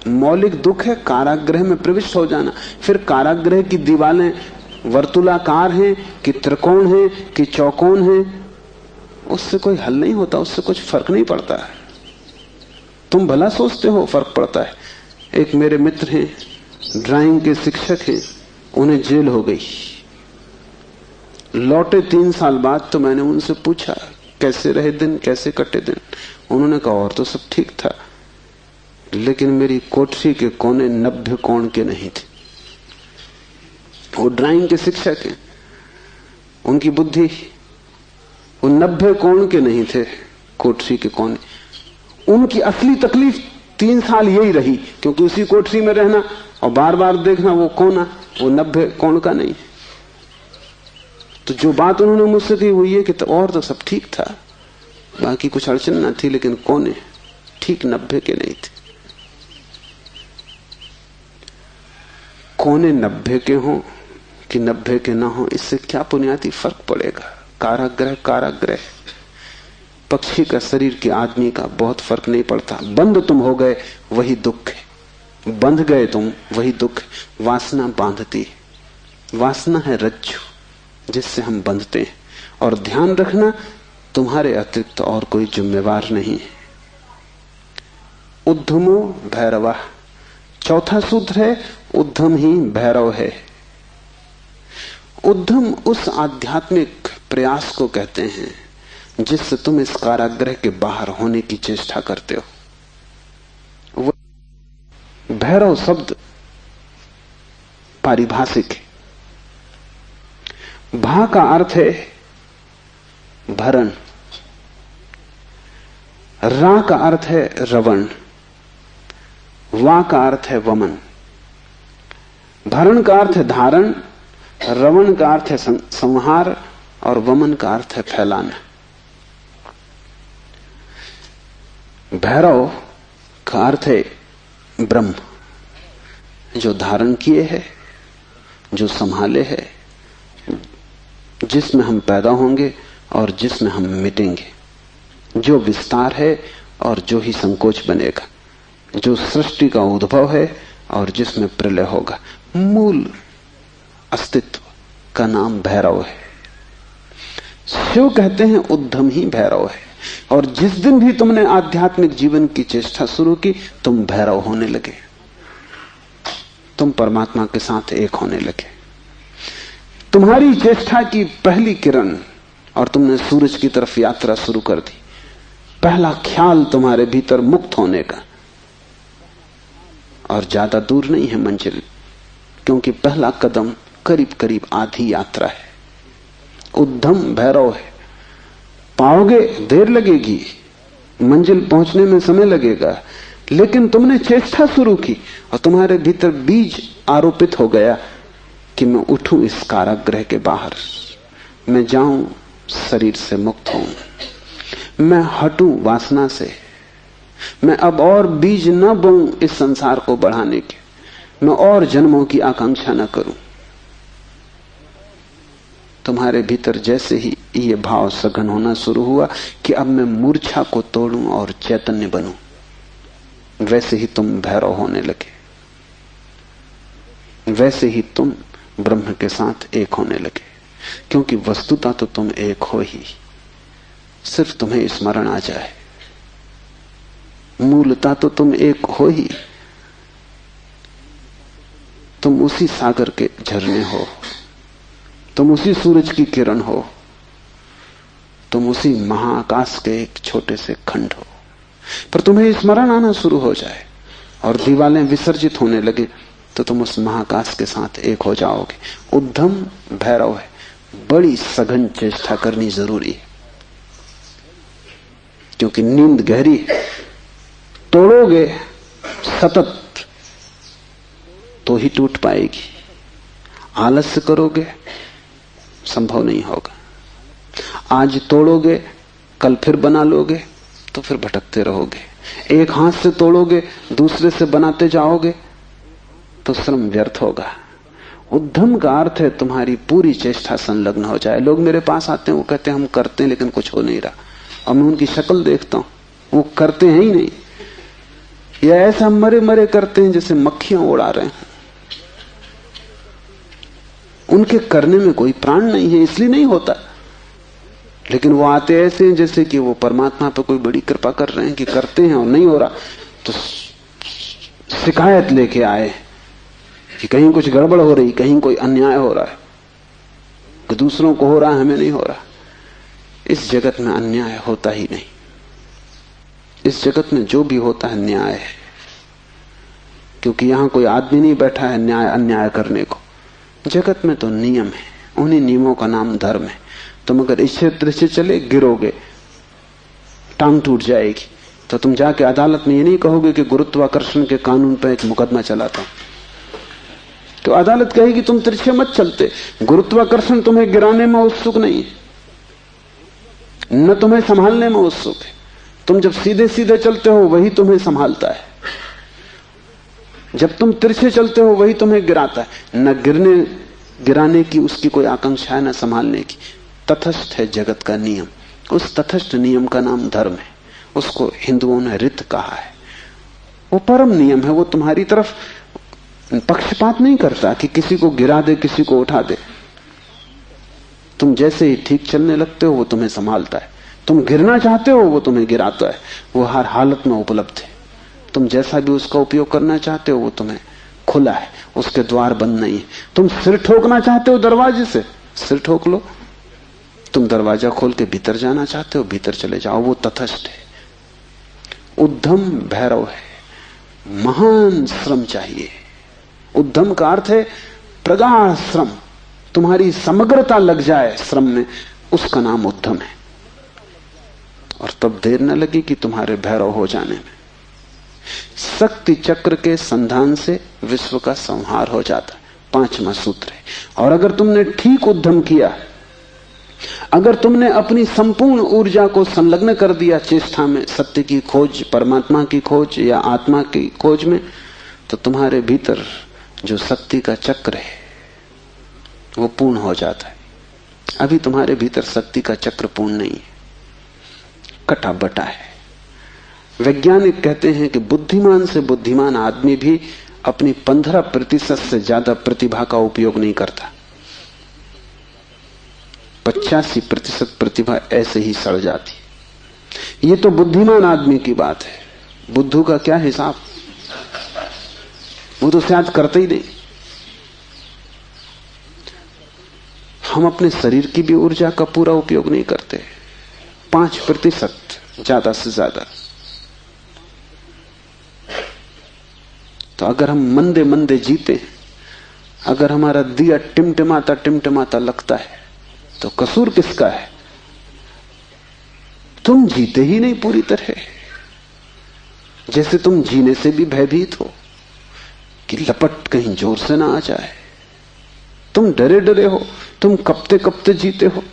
मौलिक दुख है कारागृह में प्रविष्ट हो जाना। फिर कारागृह की दीवारें वर्तुलाकार हैं कि त्रिकोण हैं कि चौकोन हैं, उससे कोई हल नहीं होता, उससे कुछ फर्क नहीं पड़ता है। तुम भला सोचते हो फर्क पड़ता है। एक मेरे मित्र हैं ड्राइंग के शिक्षक हैं, उन्हें जेल हो गई। लौटे 3 साल बाद तो मैंने उनसे पूछा कैसे रहे दिन, कैसे कटे दिन। उन्होंने कहा और तो सब ठीक था, लेकिन मेरी कोठरी के कोने 90 कोण के नहीं थे। वो ड्राइंग के शिक्षक हैं, उनकी बुद्धि, वो 90 कोण के नहीं थे कोठरी के कोने। उनकी असली तकलीफ 3 साल यही रही, क्योंकि उसी कोठरी में रहना और बार बार देखना वो कोना, वो 90 कोण का नहीं। तो जो बात उन्होंने मुझसे कही वो ये कि तो और तो सब ठीक था, बाकी कुछ अड़चन ना थी, लेकिन कोने ठीक 90 के नहीं थे। कोने 90 के हों कि 90 के ना हो, इससे क्या बुनियादी फर्क पड़ेगा? कारागृह कारागृह, पक्षी का शरीर के आदमी का बहुत फर्क नहीं पड़ता। बंद तुम हो गए वही दुख है, बंध गए तुम वही दुख है। वासना बांधती है, वासना है रज्जु जिससे हम बंधते हैं। और ध्यान रखना, तुम्हारे अतिरिक्त और कोई जिम्मेवार नहीं है। उद्यमो भैरवा, चौथा सूत्र है उद्यम ही भैरव है। उद्यम उस आध्यात्मिक प्रयास को कहते हैं जिससे तुम इस कारागृह के बाहर होने की चेष्टा करते हो। भैरव शब्द पारिभाषिक है। भा का अर्थ है भरण, रा का अर्थ है रवण, वा का अर्थ है वमन। भरण का अर्थ है धारण, रवण का अर्थ है संहार और वमन का अर्थ है फैलाना। भैरव का अर्थ है ब्रह्म, जो धारण किए है, जो संभाले है, जिसमें हम पैदा होंगे और जिसमें हम मिटेंगे, जो विस्तार है और जो ही संकोच बनेगा, जो सृष्टि का उद्भव है और जिसमें प्रलय होगा। मूल अस्तित्व का नाम भैरव है। शिव कहते हैं उद्यम ही भैरव है। और जिस दिन भी तुमने आध्यात्मिक जीवन की चेष्टा शुरू की, तुम भैरव होने लगे, तुम परमात्मा के साथ एक होने लगे। तुम्हारी चेष्टा की पहली किरण और तुमने सूरज की तरफ यात्रा शुरू कर दी। पहला ख्याल तुम्हारे भीतर मुक्त होने का, और ज्यादा दूर नहीं है मंजिल, क्योंकि पहला कदम करीब करीब आधी यात्रा है। उद्यम भैरव है। पाओगे, देर लगेगी, मंजिल पहुंचने में समय लगेगा, लेकिन तुमने चेष्टा शुरू की और तुम्हारे भीतर बीज आरोपित हो गया कि मैं उठूं इस कारागृह के बाहर, मैं जाऊं शरीर से मुक्त हूं, मैं हटूं वासना से, मैं अब और बीज न बोऊं इस संसार को बढ़ाने के, मैं और जन्मों की आकांक्षा न करूं। तुम्हारे भीतर जैसे ही ये भाव सघन होना शुरू हुआ कि अब मैं मूर्छा को तोड़ूं और चैतन्य बनूं, वैसे ही तुम भैरव होने लगे, वैसे ही तुम ब्रह्म के साथ एक होने लगे। क्योंकि वस्तुतः तो तुम एक हो ही, सिर्फ तुम्हें स्मरण आ जाए। मूलतः तो तुम एक हो ही, तुम उसी सागर के झरने हो, तुम उसी सूरज की किरण हो, तुम उसी महाआकाश के एक छोटे से खंड हो। पर तुम्हें स्मरण आना शुरू हो जाए और दीवालें विसर्जित होने लगे तो तुम उस महाकाश के साथ एक हो जाओगे। उद्यम भैरव है। बड़ी सघन चेष्टा करनी जरूरी है, क्योंकि नींद गहरी है। तोड़ोगे सतत तो ही टूट पाएगी, आलस्य करोगे संभव नहीं होगा। आज तोड़ोगे कल फिर बना लोगे तो फिर भटकते रहोगे। एक हाथ से तोड़ोगे दूसरे से बनाते जाओगे तो श्रम व्यर्थ होगा। उद्यम का अर्थ है तुम्हारी पूरी चेष्टा संलग्न हो जाए। लोग मेरे पास आते हैं, वो कहते हैं हम करते हैं लेकिन कुछ हो नहीं रहा, और मैं उनकी शक्ल देखता हूं, वो करते हैं ही नहीं, या ऐसा मरे मरे करते हैं जैसे मक्खियां उड़ा रहे हैं। उनके करने में कोई प्राण नहीं है, इसलिए नहीं होता। लेकिन वो आते ऐसे हैं जैसे कि वो परमात्मा पे कोई बड़ी कृपा कर रहे हैं कि करते हैं और नहीं हो रहा, तो शिकायत लेके आए कि कहीं कुछ गड़बड़ हो रही, कहीं कोई अन्याय हो रहा है, कि दूसरों को हो रहा है, हमें नहीं हो रहा। इस जगत में अन्याय होता ही नहीं। इस जगत में जो भी होता है न्याय है, क्योंकि यहां कोई आदमी नहीं बैठा है न्याय अन्याय करने को। जगत में तो नियम है, उन्हीं नियमों का नाम धर्म है। तुम अगर इच्छे दृश्य चले गिरोगे, टांग टूट जाएगी, तो तुम जाके अदालत में ये नहीं कहोगे कि गुरुत्वाकर्षण के कानून पर एक मुकदमा चलाता हूं। तो अदालत कहेगी तुम तिरछे मत चलते, गुरुत्वाकर्षण तुम्हें गिराने में उत्सुक नहीं है, न तुम्हें संभालने में उत्सुक है। तुम जब सीधे सीधे चलते हो वही तुम्हें संभालता है, जब तुम तिरछे चलते हो वही तुम्हें गिराता है। न गिराने की उसकी कोई आकांक्षा है, न संभालने की। तटस्थ है जगत का नियम, उस तटस्थ नियम का नाम धर्म है। उसको हिंदुओं ने रित कहा है। वो परम नियम है, वो तुम्हारी तरफ पक्षपात नहीं करता कि किसी को गिरा दे किसी को उठा दे। तुम जैसे ही ठीक चलने लगते हो वो तुम्हें संभालता है, तुम गिरना चाहते हो वो तुम्हें गिराता है। वो हर हालत में उपलब्ध है। तुम जैसा भी उसका उपयोग करना चाहते हो वो तुम्हें खुला है, उसके द्वार बंद नहीं है। तुम सिर ठोकना चाहते हो दरवाजे से, सिर ठोक लो। तुम दरवाजा खोल के भीतर जाना चाहते हो, भीतर चले जाओ। वो तटस्थ है। उद्यम भैरव है, महान श्रम चाहिए। उद्यम का अर्थ है प्रगाढ़ श्रम, तुम्हारी समग्रता लग जाए श्रम में, उसका नाम उद्यम है। और तब देर न लगी कि तुम्हारे भैरव हो जाने में। शक्ति चक्र के संधान से विश्व का संहार हो जाता, 5वां सूत्र है। और अगर तुमने ठीक उद्यम किया, अगर तुमने अपनी संपूर्ण ऊर्जा को संलग्न कर दिया चेष्टा में, सत्य की खोज, परमात्मा की खोज या आत्मा की खोज में, तो तुम्हारे भीतर जो शक्ति का चक्र है वो पूर्ण हो जाता है। अभी तुम्हारे भीतर शक्ति का चक्र पूर्ण नहीं है, कटा बटा है। वैज्ञानिक कहते हैं कि बुद्धिमान से बुद्धिमान आदमी भी अपनी 15% से ज्यादा प्रतिभा का उपयोग नहीं करता। 85% प्रतिभा ऐसे ही सड़ जाती। ये तो बुद्धिमान आदमी की बात है। बुद्धू का क्या हिसाब, वो तो शायद करते ही नहीं। हम अपने शरीर की भी ऊर्जा का पूरा उपयोग नहीं करते, 5% ज्यादा से ज्यादा। तो अगर हम मंदे मंदे जीते, अगर हमारा दिया टिमटिमाता टिमटिमाता लगता है, तो कसूर किसका है? तुम जीते ही नहीं पूरी तरह। जैसे तुम जीने से भी भयभीत हो कि लपट कहीं जोर से ना आ जाए। तुम डरे डरे हो, तुम कपते कपते जीते हो।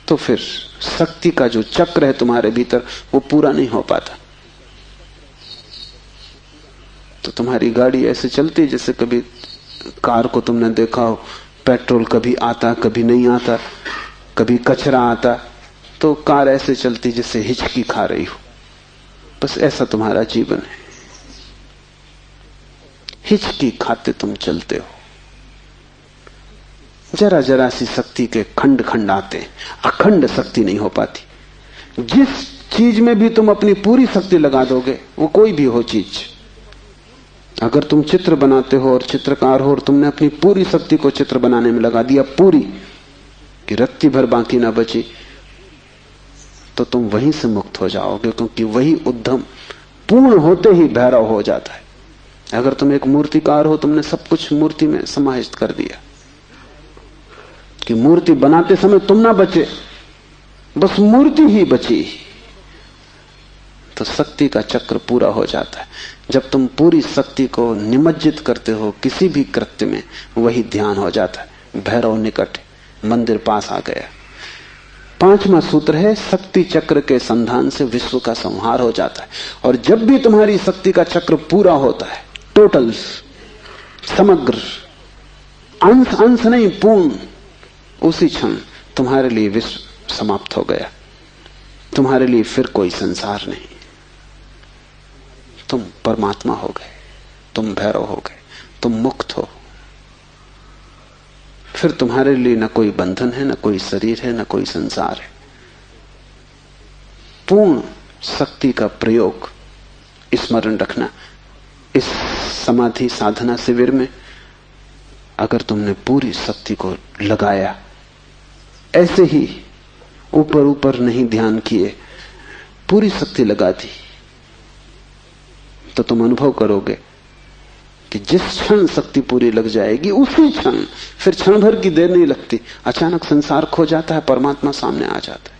तो फिर शक्ति का जो चक्र है तुम्हारे भीतर वो पूरा नहीं हो पाता। तो तुम्हारी गाड़ी ऐसे चलती जैसे कभी कार को तुमने देखा हो, पेट्रोल कभी आता कभी नहीं आता, कभी कचरा आता, तो कार ऐसे चलती जैसे हिचकी खा रही हो। बस ऐसा तुम्हारा जीवन है, हिचकी खाते तुम चलते हो। जरा जरा सी शक्ति के खंड खंड आते, अखंड शक्ति नहीं हो पाती। जिस चीज में भी तुम अपनी पूरी शक्ति लगा दोगे, वो कोई भी हो चीज, अगर तुम चित्र बनाते हो और चित्रकार हो और तुमने अपनी पूरी शक्ति को चित्र बनाने में लगा दिया, पूरी कि रत्ती भर बाकी ना बची, तो तुम वहीं से मुक्त हो जाओगे, क्योंकि वही उद्यम पूर्ण होते ही भैरव हो जाता है। अगर तुम एक मूर्तिकार हो, तुमने सब कुछ मूर्ति में समाहित कर दिया कि मूर्ति बनाते समय तुम ना बचे, बस मूर्ति ही बची, तो शक्ति का चक्र पूरा हो जाता है। जब तुम पूरी शक्ति को निमज्जित करते हो किसी भी कृत्य में, वही ध्यान हो जाता है। भैरव निकट, मंदिर पास आ गया। 5वां सूत्र है, शक्ति चक्र के संधान से विश्व का संहार हो जाता है। और जब भी तुम्हारी शक्ति का चक्र पूरा होता है, टोटल, समग्र, अंश अंश नहीं, पूर्ण, उसी क्षण तुम्हारे लिए विश्व समाप्त हो गया। तुम्हारे लिए फिर कोई संसार नहीं, तुम परमात्मा हो गए, तुम भैरव हो गए, तुम मुक्त हो। फिर तुम्हारे लिए न कोई बंधन है, न कोई शरीर है, न कोई संसार है। पूर्ण शक्ति का प्रयोग स्मरण रखना, इस समाधि साधना शिविर में अगर तुमने पूरी शक्ति को लगाया, ऐसे ही ऊपर ऊपर नहीं ध्यान किए, पूरी शक्ति लगा दी, तो तुम अनुभव करोगे कि जिस क्षण शक्ति पूरी लग जाएगी उसी क्षण, फिर क्षण भर की देर नहीं लगती, अचानक संसार खो जाता है, परमात्मा सामने आ जाता है।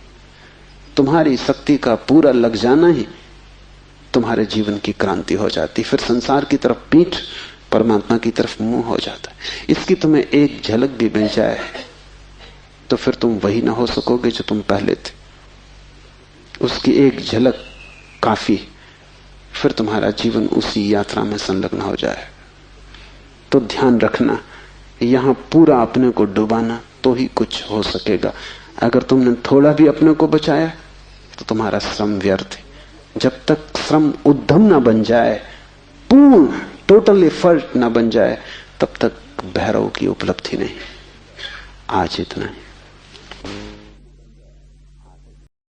तुम्हारी शक्ति का पूरा लग जाना ही तुम्हारे जीवन की क्रांति हो जाती, फिर संसार की तरफ पीठ, परमात्मा की तरफ मुंह हो जाता है। इसकी तुम्हें एक झलक भी मिल जाए तो फिर तुम वही ना हो सकोगे जो तुम पहले थे। उसकी एक झलक काफी, फिर तुम्हारा जीवन उसी यात्रा में संलग्न हो जाए। तो ध्यान रखना, यहां पूरा अपने को डुबाना तो ही कुछ हो सकेगा। अगर तुमने थोड़ा भी अपने को बचाया तो तुम्हारा श्रम व्यर्थ है। जब तक श्रम उद्यम ना बन जाए, पूर्ण टोटल एफर्ट ना बन जाए, तब तक भैरव की उपलब्धि नहीं। आज इतना ही।